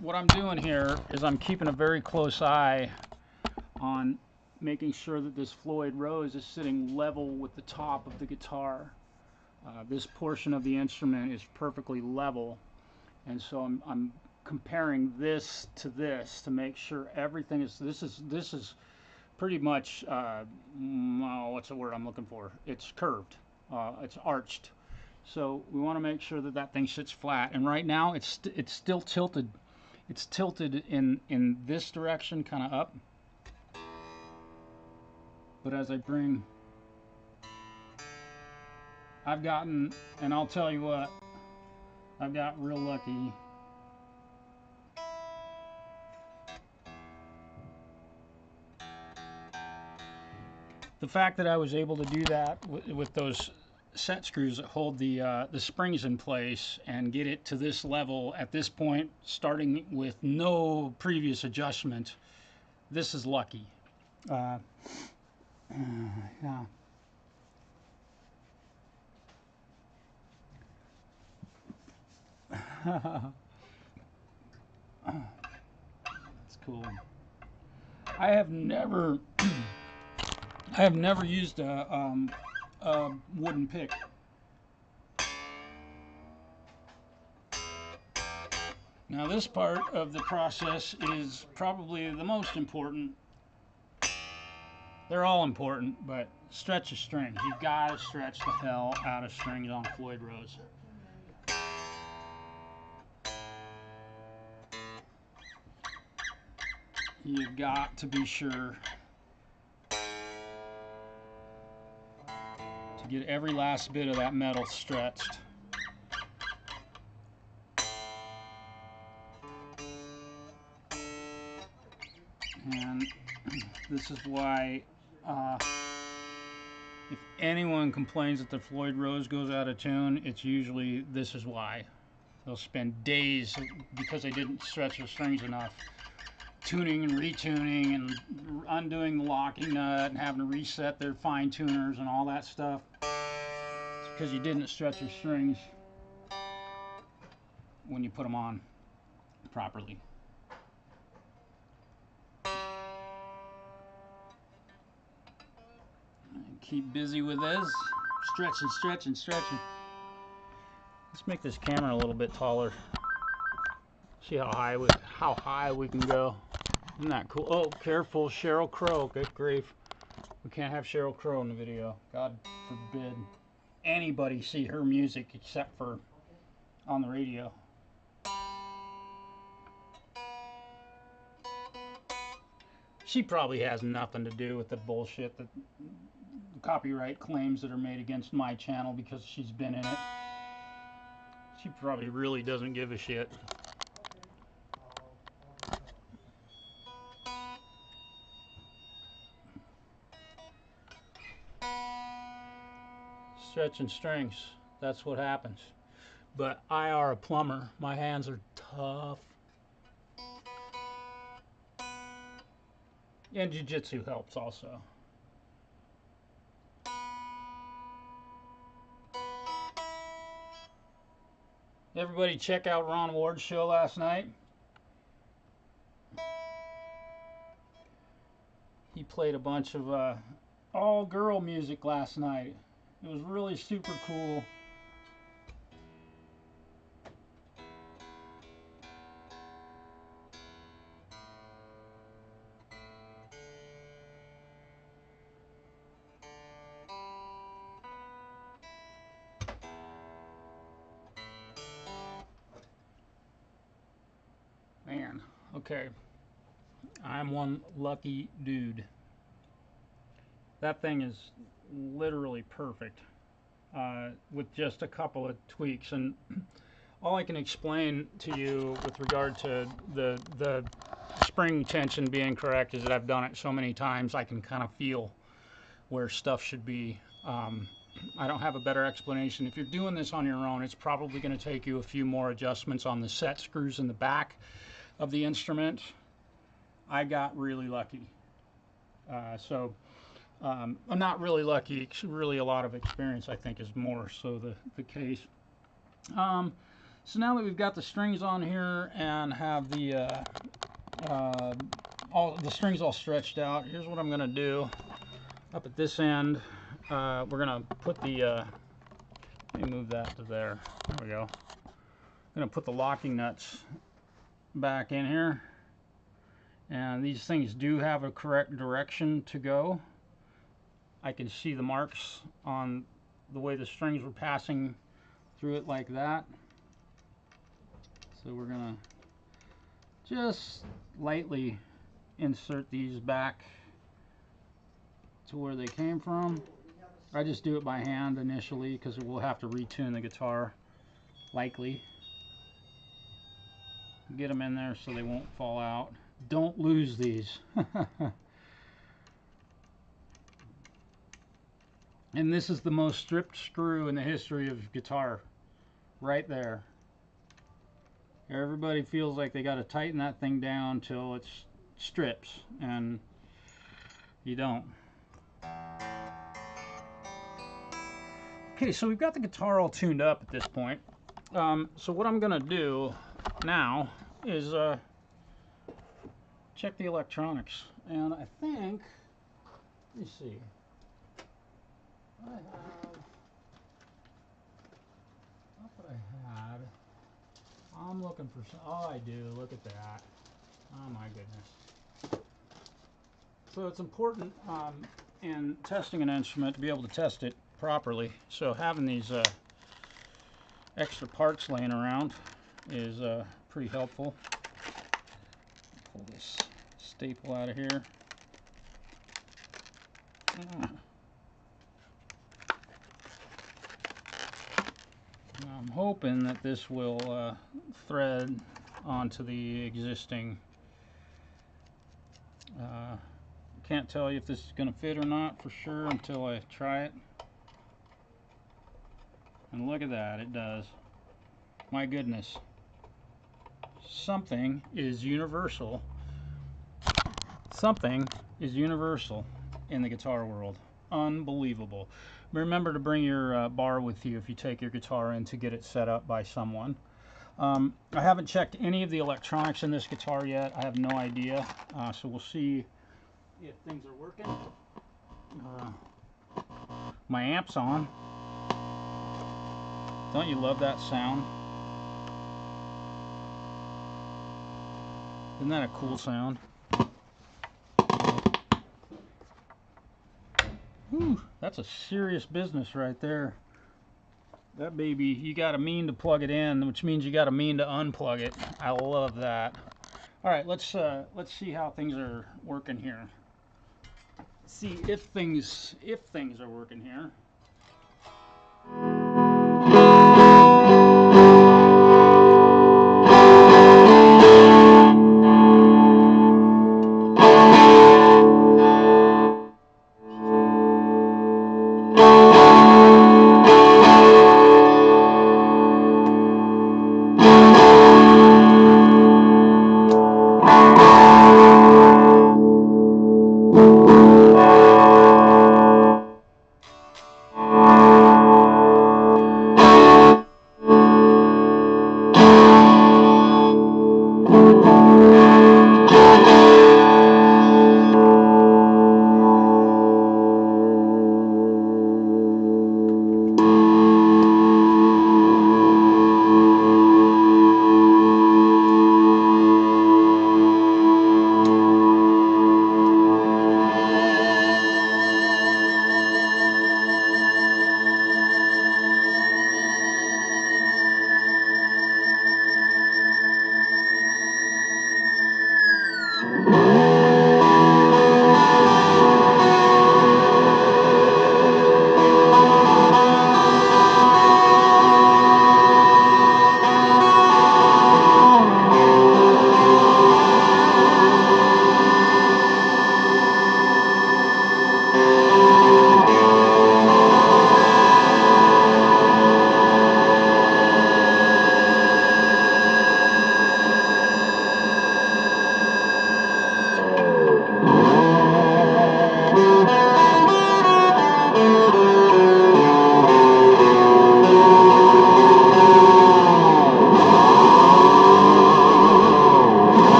what I'm doing here is I'm keeping a very close eye on making sure that this Floyd Rose is sitting level with the top of the guitar. This portion of the instrument is perfectly level, and so I'm comparing this to make sure everything is. This is pretty much what's the word I'm looking for? It's curved. It's arched. So we want to make sure that that thing sits flat. And right now it's still tilted. It's tilted in this direction, kind of up. But as I bring, I've gotten, and I'll tell you what, I've got real lucky. The fact that I was able to do that with those set screws that hold the springs in place and get it to this level at this point, starting with no previous adjustment, this is lucky. Yeah. That's cool. I have never used a wooden pick. Now this part of the process is probably the most important. They're all important, but stretch of strings. You've got to stretch the hell out of strings on Floyd Rose. You've got to be sure to get every last bit of that metal stretched. And this is why if anyone complains that the Floyd Rose goes out of tune, it's usually this is why. They'll spend days because they didn't stretch their strings enough, tuning and retuning and undoing the locking nut and having to reset their fine tuners and all that stuff. It's because you didn't stretch your strings when you put them on properly. Keep busy with this. Stretching, stretching, stretching. Let's make this camera a little bit taller. See how high we can go. Isn't that cool? Oh, careful, Sheryl Crow. Good grief. We can't have Sheryl Crow in the video. God forbid anybody see her music except for on the radio. She probably has nothing to do with the bullshit that copyright claims that are made against my channel because she's been in it. She probably really doesn't give a shit. touching strings. That's what happens. But I are a plumber. My hands are tough. And jiu-jitsu helps also. Everybody check out Ron Ward's show last night. He played a bunch of all-girl music last night. It was really super cool. Man, okay. I'm one lucky dude. That thing is literally perfect with just a couple of tweaks. And all I can explain to you with regard to the spring tension being correct is that I've done it so many times I can kind of feel where stuff should be. I don't have a better explanation. If you're doing this on your own, it's probably going to take you a few more adjustments on the set screws in the back of the instrument. I got really lucky. I'm not really lucky. It's really a lot of experience, I think, is more so the case. So now that we've got the strings on here and have the all the strings all stretched out, here's what I'm going to do. Up at this end, we're going to put the let me move that to there. There we go. I'm going to put the locking nuts back in here, and these things do have a correct direction to go. I can see the marks on the way the strings were passing through it like that. So we're gonna just lightly insert these back to where they came from. I just do it by hand initially because we'll have to retune the guitar likely. Get them in there so they won't fall out. Don't lose these. And this is the most stripped screw in the history of guitar. Right there. Everybody feels like they got to tighten that thing down till it strips, and you don't. Okay, so we've got the guitar all tuned up at this point. So what I'm gonna do now is check the electronics, and I think, let me see, I thought I had, I'm looking for some, oh I do, look at that, oh my goodness. So it's important in testing an instrument to be able to test it properly, so having these extra parts laying around is pretty helpful. Pull this staple out of here. I'm hoping that this will thread onto the existing. Can't tell you if this is going to fit or not for sure until I try it. And look at that, it does. My goodness. Something is universal. Something is universal in the guitar world. Unbelievable. Remember to bring your bar with you if you take your guitar in to get it set up by someone. I haven't checked any of the electronics in this guitar yet. I have no idea. So we'll see if things are working. My amp's on. Don't you love that sound? Isn't that a cool sound? Whew, that's a serious business right there. That baby, you got to mean to plug it in, which means you got to mean to unplug it. I love that. All right, let's see how things are working here. See if things are working here.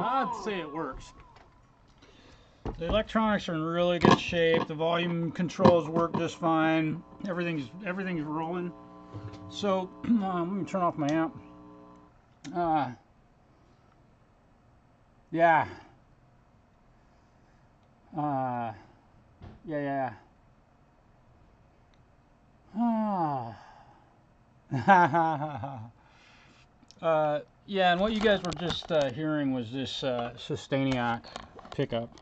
I'd say it works. The electronics are in really good shape. The volume controls work just fine. Everything's rolling. So let me turn off my amp. Yeah. Yeah. Yeah, and what you guys were just hearing was this Sustainiac pickup.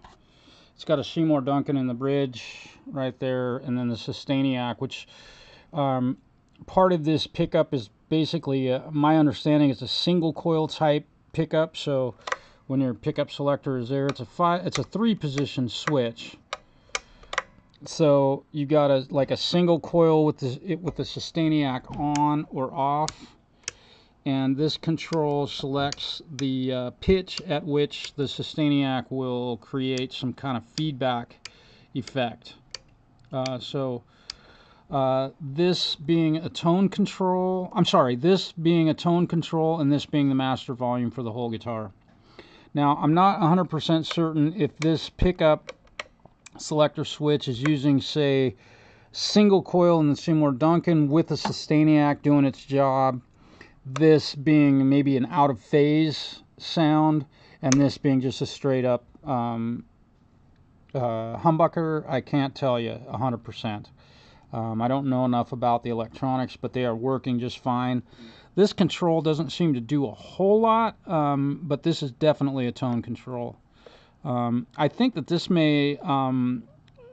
It's got a Seymour Duncan in the bridge right there, and then the Sustainiac, which part of this pickup is basically, my understanding, it's a single coil type pickup. So when your pickup selector is there, it's a 3-position switch. So you got a single coil with the Sustainiac on or off, and this control selects the pitch at which the Sustainiac will create some kind of feedback effect. This being a tone control, this being a tone control, and this being the master volume for the whole guitar. Now, I'm not 100% certain if this pickup selector switch is using, say, single coil in the Seymour Duncan with the Sustainiac doing its job, this being maybe an out of phase sound, and this being just a straight up humbucker. I can't tell you 100%. I don't know enough about the electronics, but they are working just fine. This control doesn't seem to do a whole lot, but this is definitely a tone control. I think that this may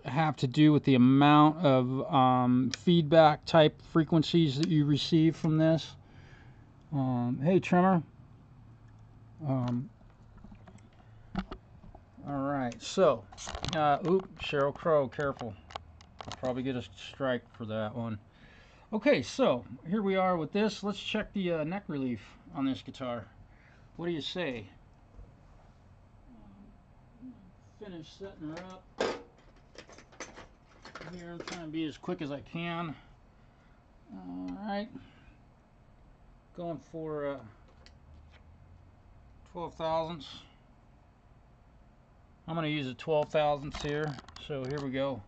have to do with the amount of feedback type frequencies that you receive from this. Hey, Trimmer. Alright, so, Sheryl Crow, careful. I'll probably get a strike for that one. Okay, so, here we are with this. Let's check the neck relief on this guitar. What do you say? Finish setting her up. Here, I'm trying to be as quick as I can. Alright. Going for 12 thousandths. I'm going to use a 12 thousandths here, so here we go.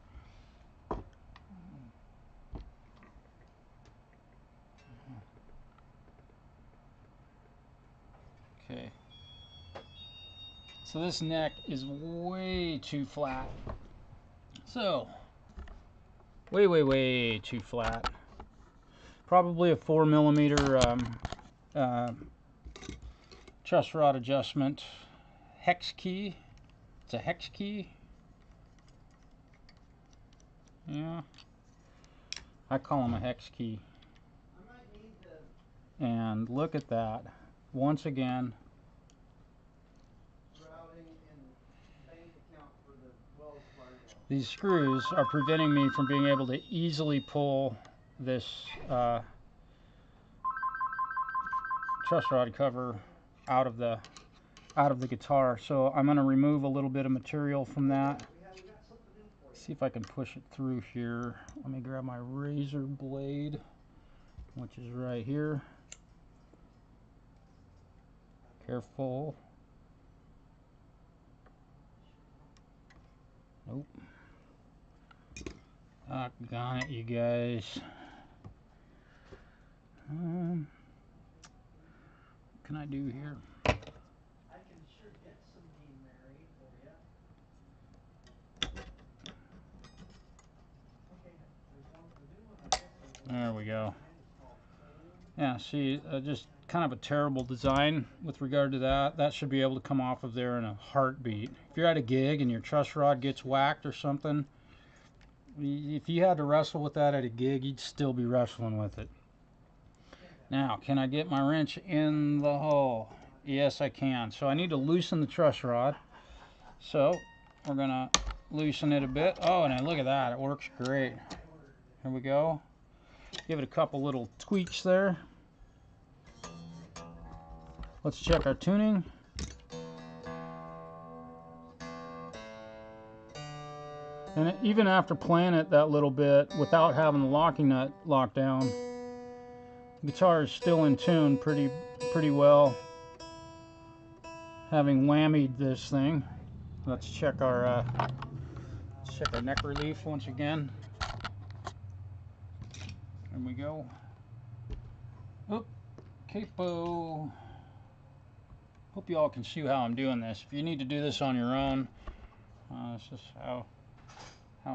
Okay. So this neck is way too flat. So, way too flat. Probably a 4mm truss rod adjustment hex key. It's a hex key. Yeah, I call them a hex key. And look at that. Once again, these screws are preventing me from being able to easily pull this truss rod cover out of the guitar. So I'm going to remove a little bit of material from that. See if I can push it through here. Let me grab my razor blade, which is right here. Careful. Nope. Doggone it, you guys. What can I do here? I can sure get some Dean Mary for you. Okay, there's one for new one. There we go. Yeah, see, just kind of a terrible design with regard to that. That should be able to come off of there in a heartbeat. If you're at a gig and your truss rod gets whacked or something, if you had to wrestle with that at a gig, you'd still be wrestling with it. Now, can I get my wrench in the hole? Yes, I can. So I need to loosen the truss rod. So we're going to loosen it a bit. Oh, and look at that. It works great. Here we go. Give it a couple little tweaks there. Let's check our tuning. And even after playing it that little bit without having the locking nut locked down, the guitar is still in tune pretty well. having whammied this thing, let's check our neck relief once again. There we go. Oop, capo. Hope you all can see how I'm doing this. If you need to do this on your own, this is how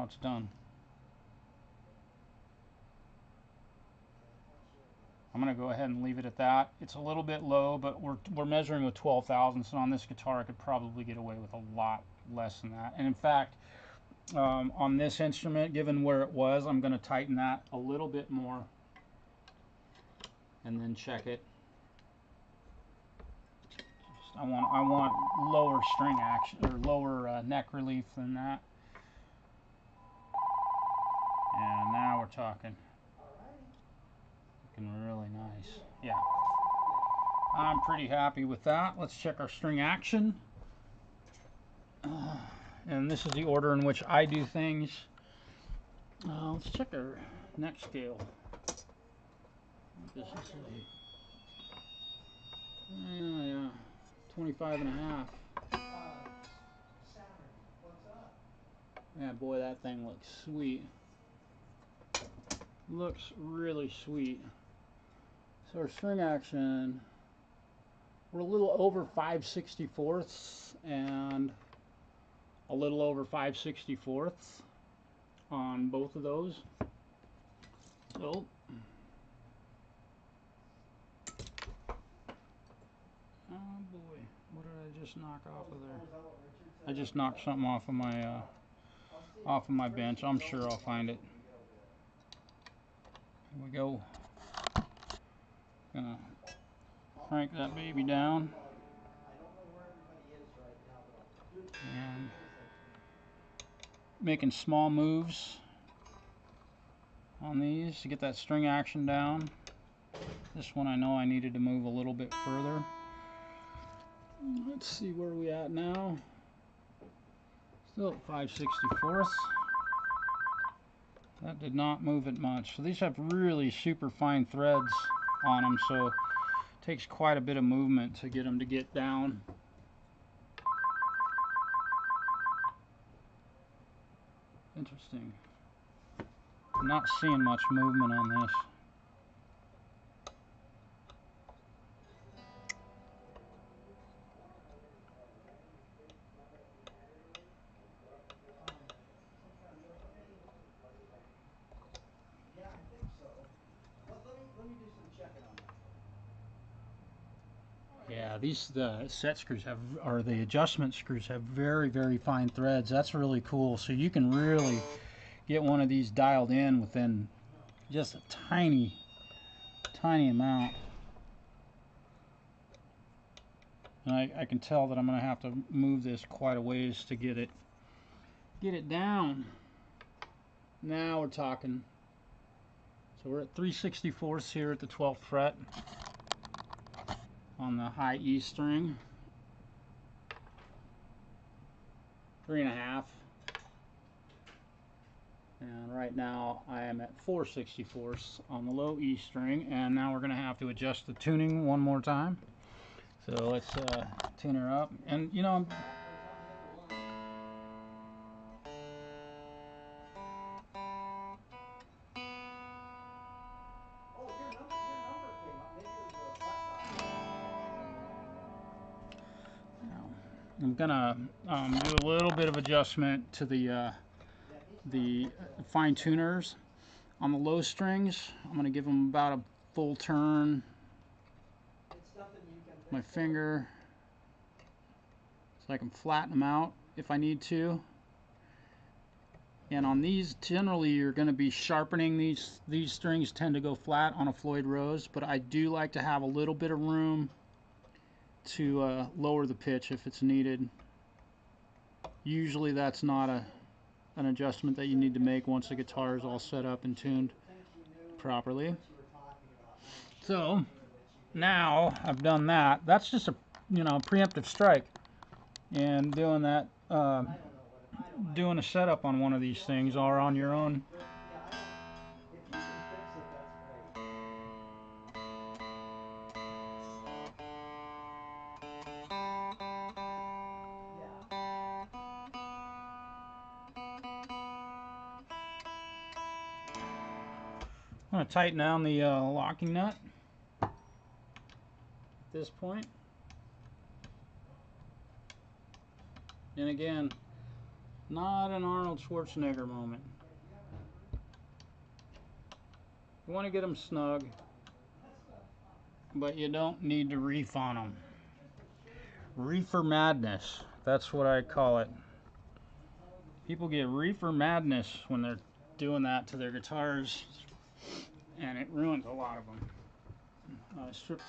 it's done. I'm going to go ahead and leave it at that. It's a little bit low, but we're measuring with 12 thousandths, and on this guitar I could probably get away with a lot less than that. And in fact, on this instrument, given where it was, I'm going to tighten that a little bit more and then check it. I want lower string action, or lower neck relief than that. And now we're talking. Looking really nice. Yeah. I'm pretty happy with that. Let's check our string action. And this is the order in which I do things. Let's check our neck scale. This is yeah, 25 and a half. Yeah, boy, that thing looks sweet. Looks really sweet. So our string action, we're a little over 5/64ths and a little over 5/64ths on both of those. So oh boy, what did I just knock off of there? I just knocked something off of my bench. I'm sure I'll find it. Here we go. Gonna crank that baby down. And making small moves on these to get that string action down. This one I know I needed to move a little bit further. Let's see where we at now. Still at 5/64ths. That did not move it much. So these have really super fine threads on them, so it takes quite a bit of movement to get them to get down. Interesting. I'm not seeing much movement on this. Yeah, the set screws have, or the adjustment screws have very, very fine threads. That's really cool. So you can really get one of these dialed in within just a tiny amount. And I can tell that I'm going to have to move this quite a ways to get it down. Now we're talking. So we're at 3/64ths here at the 12th fret on the high E string. 3.5. And right now I am at 4/64ths on the low E string, and now we're going to have to adjust the tuning one more time. So let's tune her up. And you know, I'm gonna do a little bit of adjustment to the fine tuners on the low strings. I'm gonna give them about a full turn. My finger, so I can flatten them out if I need to. And on these, generally you're going to be sharpening these strings tend to go flat on a Floyd Rose, but I do like to have a little bit of room to lower the pitch if it's needed. Usually that's not an adjustment that you need to make once the guitar is all set up and tuned properly. So now I've done that. That's just a preemptive strike, and doing that, doing a setup on one of these things or on your own. I'm going to tighten down the locking nut at this point. And again, not an Arnold Schwarzenegger moment. You want to get them snug, but you don't need to reef on them. Reefer madness, that's what I call it. People get reefer madness when they're doing that to their guitars, and it ruins a lot of them. Strip.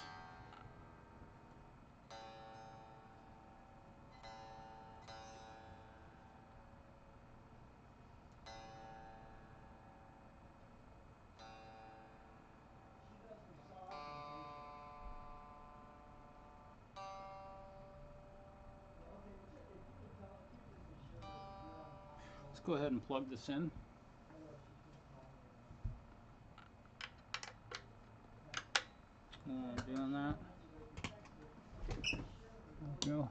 Let's go ahead and plug this in. Doing that. There we go.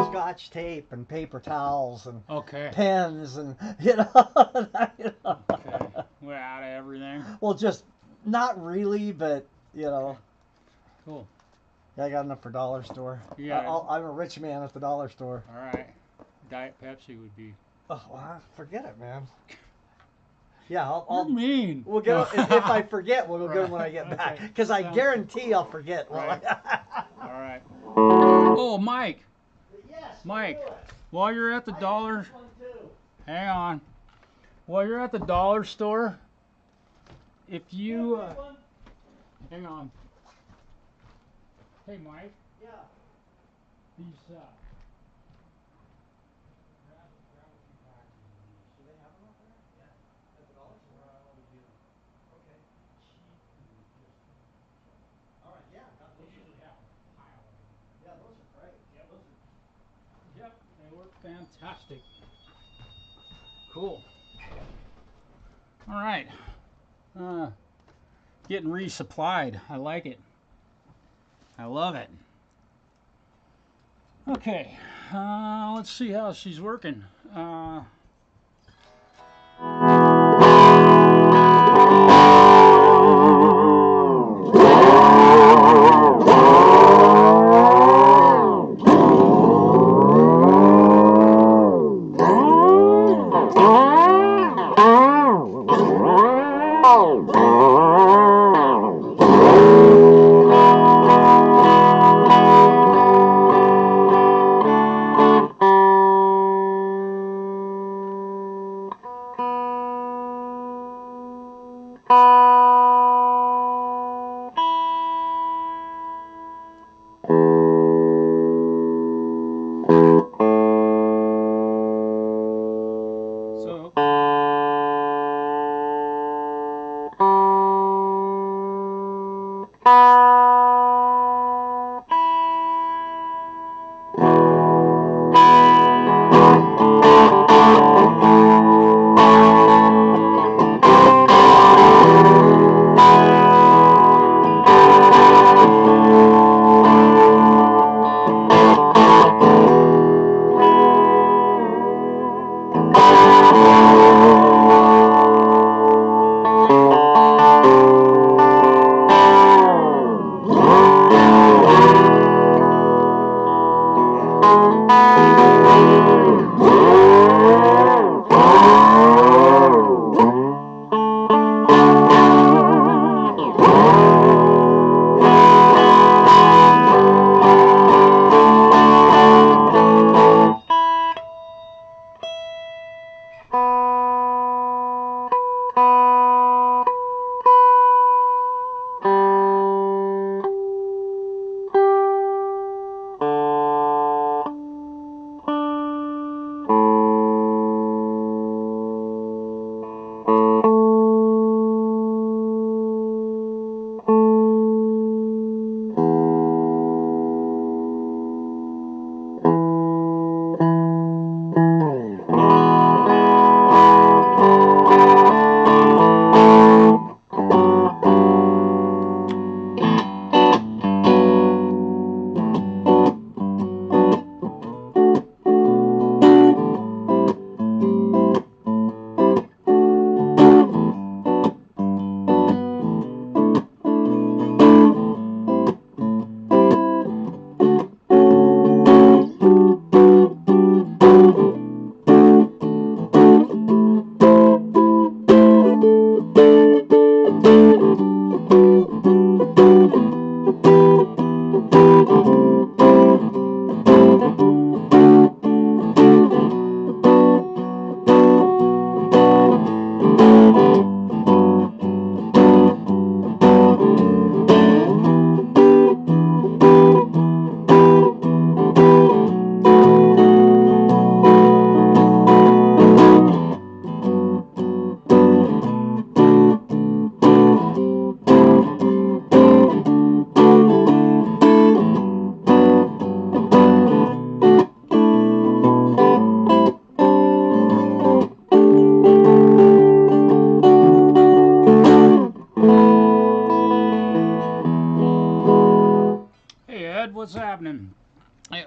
Scotch tape and paper towels and Okay. pens and you know. Okay. We're out of everything. Well, just not really, but you know. Cool. Yeah, I got enough for dollar store. Yeah. I'm a rich man at the dollar store. All right. Diet Pepsi would be. Oh, well, forget it, man. Yeah, I'll You're mean. We'll go if I forget. We'll go when I get back, because I Sounds guarantee I'll forget. Right. All right. Oh, Mike. Yes. Mike, while you're at the dollar, hang on. While you're at the dollar store, if you, hang on. Hey, Mike. Yeah. These, Do they have them up there? Yeah. At the dollar store? Okay. All right. Yeah. They usually have a pile of them. Yeah, those are great. Yep. Those are. Yep. They work fantastic. Cool. All right. Getting resupplied. I like it. I love it. Okay. Let's see how she's working.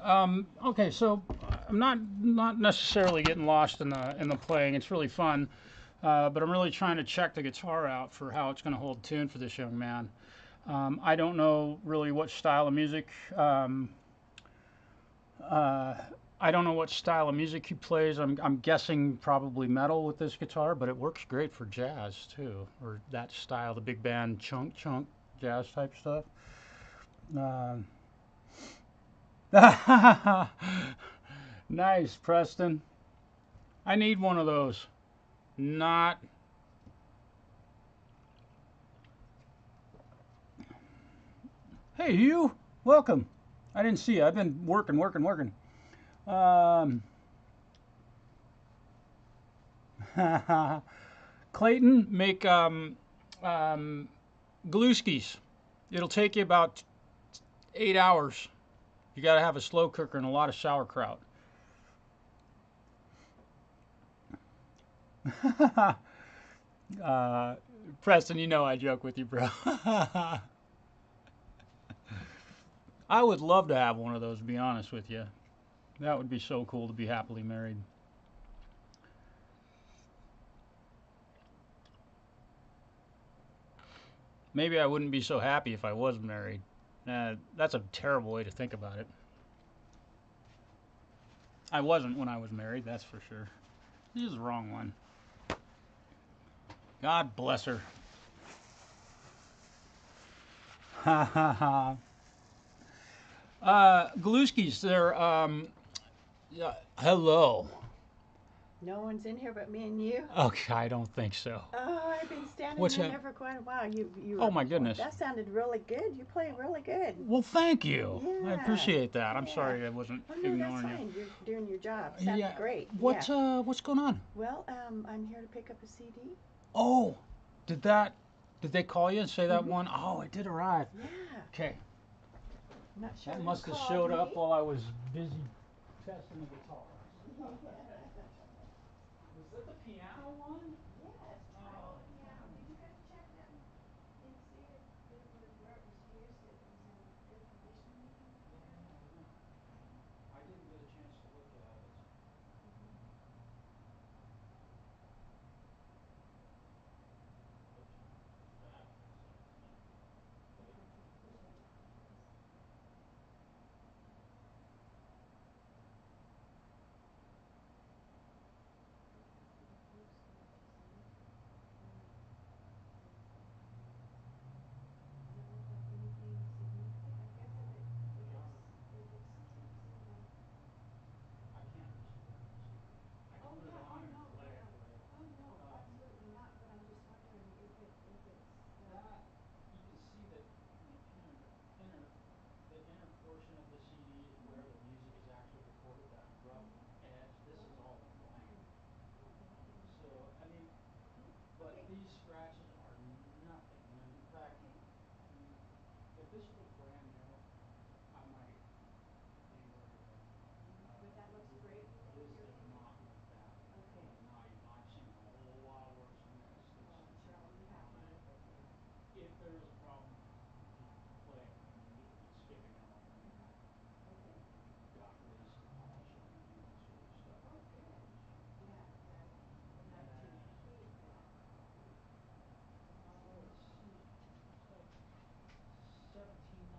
Okay, so I'm not necessarily getting lost in the playing. It's really fun, but I'm really trying to check the guitar out for how it's going to hold tune for this young man. I don't know really what style of music. I don't know what style of music he plays. I'm guessing probably metal with this guitar, but it works great for jazz too, or that style, the big band chunk jazz type stuff. Nice, Preston. I need one of those. Not. Hey, Hugh. Welcome. I didn't see you. I've been working. Clayton, make Galuskis. It'll take you about 8 hours. You got to have a slow cooker and a lot of sauerkraut. Preston, you know I joke with you, bro. I would love to have one of those, to be honest with you. That would be so cool to be happily married. Maybe I wouldn't be so happy if I was married. That's a terrible way to think about it. I wasn't when I was married, that's for sure. This is the wrong one. God bless her. Ha ha ha. Galuskis, they're, yeah, hello. No one's in here but me and you? Okay, I don't think so. Oh, I've been standing What's in that? there for quite a while. Oh my goodness. That sounded really good. You played really good. Well, thank you. Yeah. I appreciate that. I'm Yeah. sorry I wasn't Oh, no, ignoring that's fine. you. You're doing your job. Sounded great. What's going on? Well, I'm here to pick up a CD. Oh, did they call you and say that one? Oh, it did arrive. Yeah. Okay. I'm not sure That who must have called showed me. up while I was busy testing the guitar. Was that the piano one? Yes, try Oh. the piano. Did you get to check it and see if it was where it was used? It was in good condition. Yeah. I didn't get a chance to look at it. The inner portion of the CD is where the music is actually recorded, that rough edge. This is all blank. So, I mean, but these scratches are nothing. And in fact, if this were brand new, I might be worried about it. But that looks great. This does not look bad. Okay. Not even. I've seen a whole lot worse than this. Well, I'm sure I'll be happy with it then. If there is a problem playing, I mean, it's skipping out and Okay. got lace and polish on it and that sort of stuff. Oh, good. Yeah, that not too heat then. Let's see. It's like 17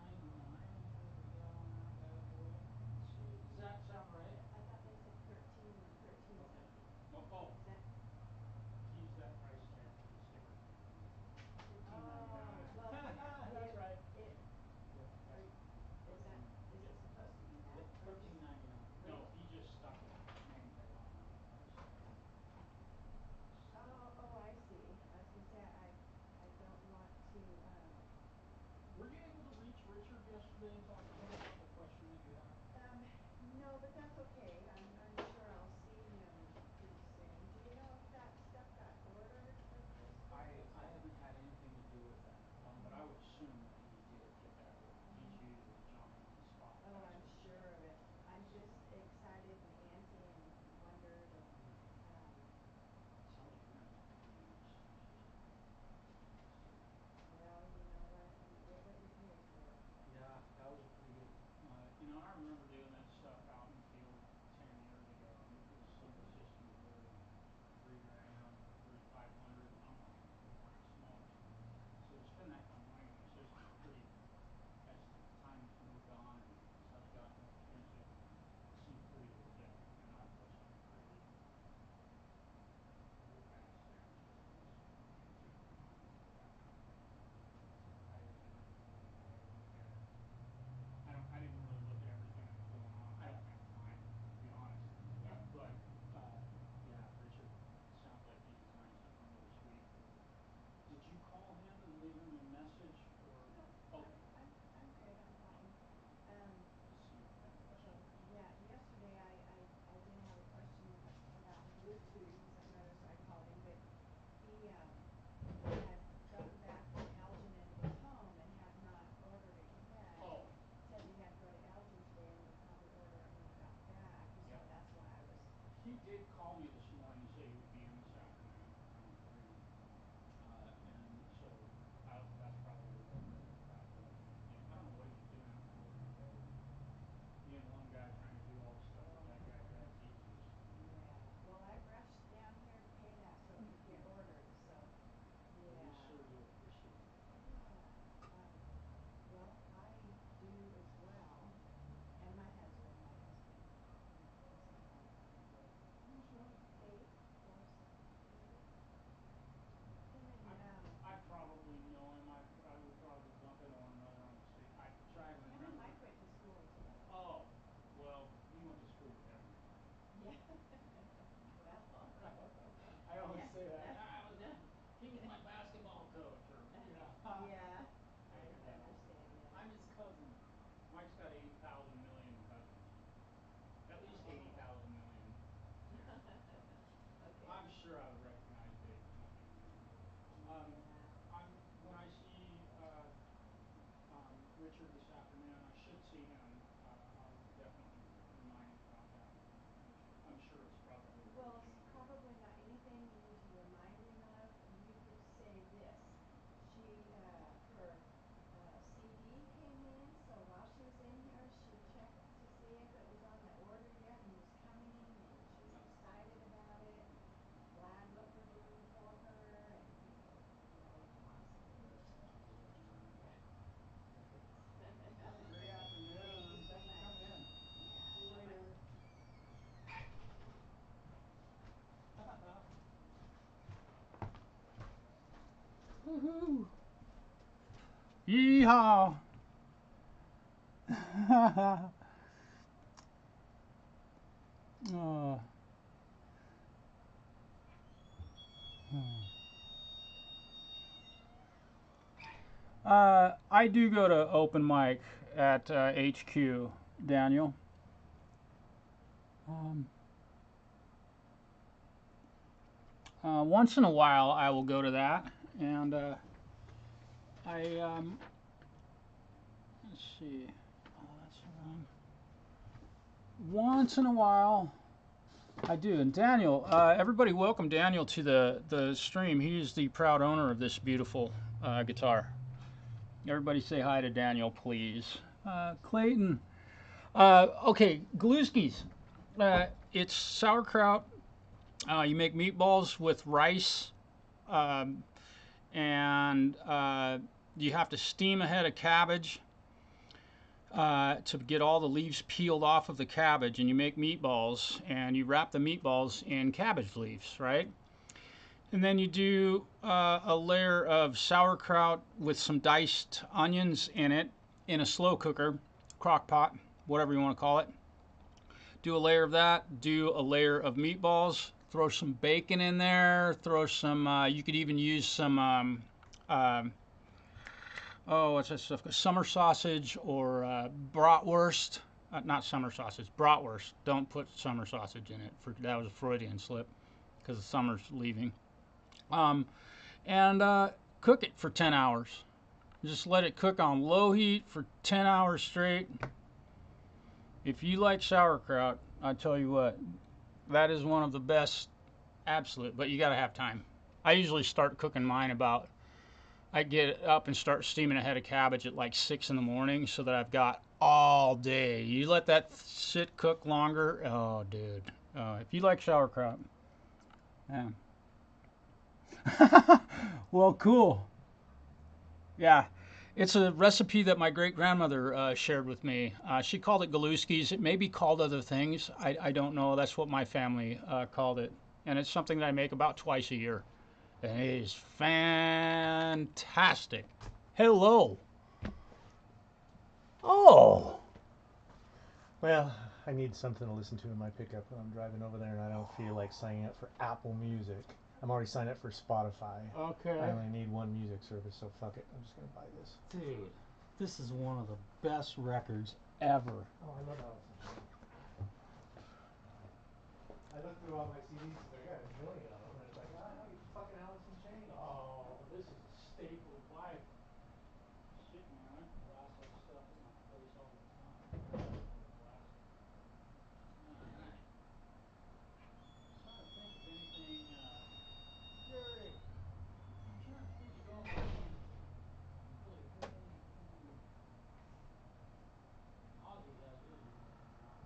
see him, I'll definitely remind him about that. I'm sure it's probably Well, really it's generic. probably not anything you need to remind him of. You could say this. Her CD came in, so while she was in here, she checked to see if it was on the order yet and was coming, and she's excited about it, and glad what we're doing for her, and awesome. Yeah. Have a great afternoon. Thank you so Thanks for much. coming in. Yeah. See you later. Woohoo! Yeehaw! Oh. I do go to open mic at HQ, Daniel. Once in a while, I will go to that, and let's see. Oh, that's wrong. Once in a while, I do. And Daniel, everybody, welcome Daniel to the stream. He is the proud owner of this beautiful guitar. Everybody, say hi to Daniel, please. Clayton. Okay, Galuskis. It's sauerkraut. You make meatballs with rice, and you have to steam a head of cabbage to get all the leaves peeled off of the cabbage, and you make meatballs, and you wrap the meatballs in cabbage leaves, right? And then you do a layer of sauerkraut with some diced onions in it in a slow cooker, crock pot, whatever you want to call it. Do a layer of that, do a layer of meatballs, throw some bacon in there, throw some, you could even use some, oh, what's that stuff? Summer sausage or bratwurst. Not summer sausage, bratwurst. Don't put summer sausage in it. That was a Freudian slip because the summer's leaving. And cook it for 10 hours. Just let it cook on low heat for 10 hours straight. If you like sauerkraut, I tell you what, that is one of the best, absolute, but you got to have time. I usually start cooking mine about, I get up and start steaming a head of cabbage at like 6 in the morning so that I've got all day. You let that sit cook longer, oh dude. If you like sauerkraut, yeah. Well, cool. Yeah, it's a recipe that my great-grandmother shared with me. She called it Galuskis. It may be called other things. I don't know. That's what my family called it. And it's something that I make about twice a year. And it is fantastic. Hello. Oh. Well, I need something to listen to in my pickup when I'm driving over there, and I don't feel like signing up for Apple Music. I'm already signed up for Spotify. Okay. I only need one music service, so fuck it. I'm just gonna buy this. Dude, this is one of the best records ever. Oh, I love Alice in Chains. I looked through all my CDs because I got a million of them, and it's like, oh, I need fucking Alice in Chains. Oh, this is a staple of life. Shit, man, I can blast that stuff in my face all the time. Blast it. All right. Trying to think of anything. Jerry, I'm trying to think of anything really good. Ozzy has his new one out.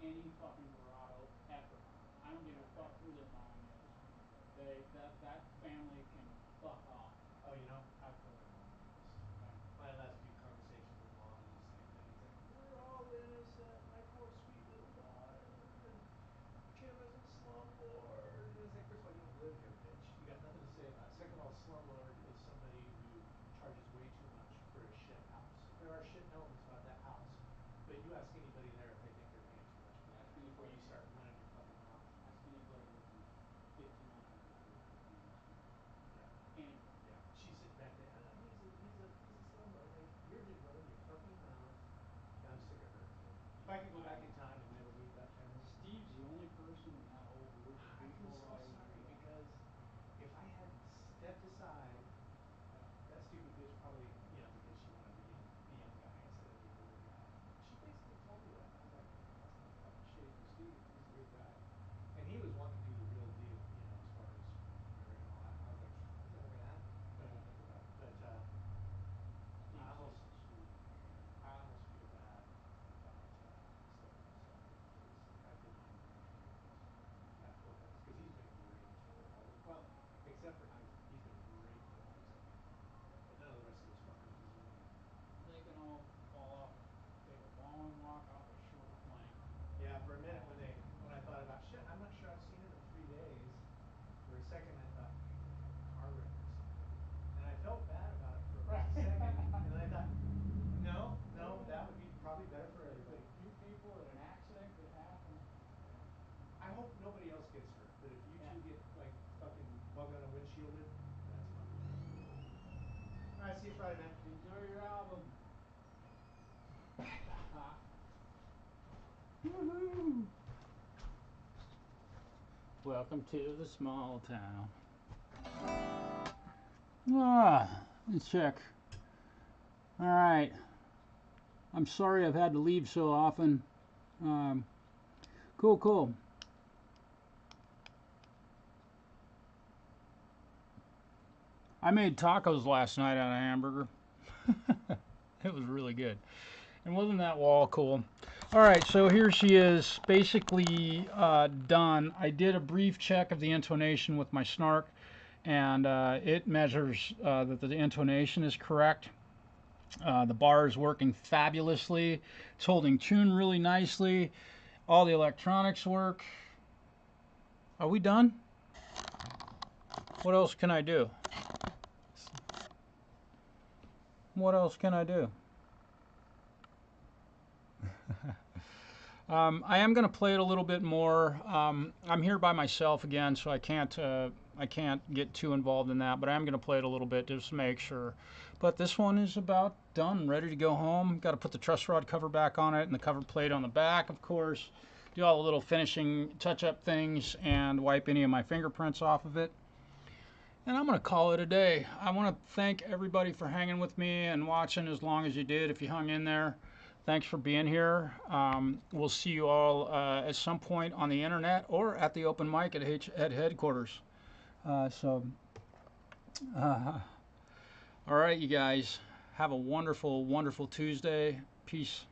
any fucking Verado ever. I don't give a fuck who their mom is. That family can fuck off. Oh, you know, I've told her mom this. Yeah. My last few conversations with mom was the same thing. It's like, we're all innocent. My poor sweet little daughter, and Kim is a slumlord. And it's like, first of all, you don't live here, bitch. You got nothing to say about it. Second of all, slumlord is somebody who charges way too much for a shit house. There are shit elements about that house, but you ask anybody there if they think they're paying too much for that before you start running your fucking mouth. Ask anybody within 50 miles of here if they're paying this much. Yeah. Anybody. Yeah. She's sitting back there. Oh, he's a slumlord. Like, you're just running your fucking mouth. Yeah, I'm sick of her too. If I could go back in time and never meet that family, Steve's the only person in that whole group of I feel people so that I sorry agree with. because if I had stepped aside, that stupid bitch probably, you know, because she wanted the young guy instead of the older guy. She basically told me that, and I was like, that's no fucking shade to Steve. He's a good guy, and he was wanting to do the real deal, you know, as far as marrying and all that. And I was like, that's never gonna happen. Don't even think about it. But Steve's I almost, just a sweetie. I almost feel bad about stepping aside because I've been on that poor guy's because he's been great for all of, well, except for Isaac, he's been great for Isaac, but none of the rest of those fuckers is really. They can all fall off, take a long walk off a short plank. Yeah, for a minute when I thought about shit, I'm not sure I've seen him in 3 days. For a second, I thought maybe they got in a car wreck or something, and I felt bad about it for a second, and then I thought, no, that would be probably better for There's everybody. been a few people that an accident could happen. Yeah. I hope nobody else gets hurt, but if you Yeah. two get like fucking bug on a windshielded, that's fine. All right, see you Friday, man. Enjoy your album. Woohoo! Welcome to the small town. Let's check. All right. I'm sorry I've had to leave so often. Cool. I made tacos last night out of hamburger. It was really good. And wasn't that wall cool? All right, so here she is, basically done. I did a brief check of the intonation with my snark, and it measures that the intonation is correct. The bar is working fabulously. It's holding tune really nicely. All the electronics work. Are we done? What else can I do? What else can I do? I am going to play it a little bit more. I'm here by myself again, so I can't get too involved in that, but I am going to play it a little bit just to make sure. But this one is about done, ready to go home. Got to put the truss rod cover back on it and the cover plate on the back, of course. Do all the little finishing touch-up things and wipe any of my fingerprints off of it. And I'm going to call it a day. I want to thank everybody for hanging with me and watching as long as you did, if you hung in there. Thanks for being here. We'll see you all at some point on the internet or at the open mic at headquarters. All right, you guys. Have a wonderful, wonderful Tuesday. Peace.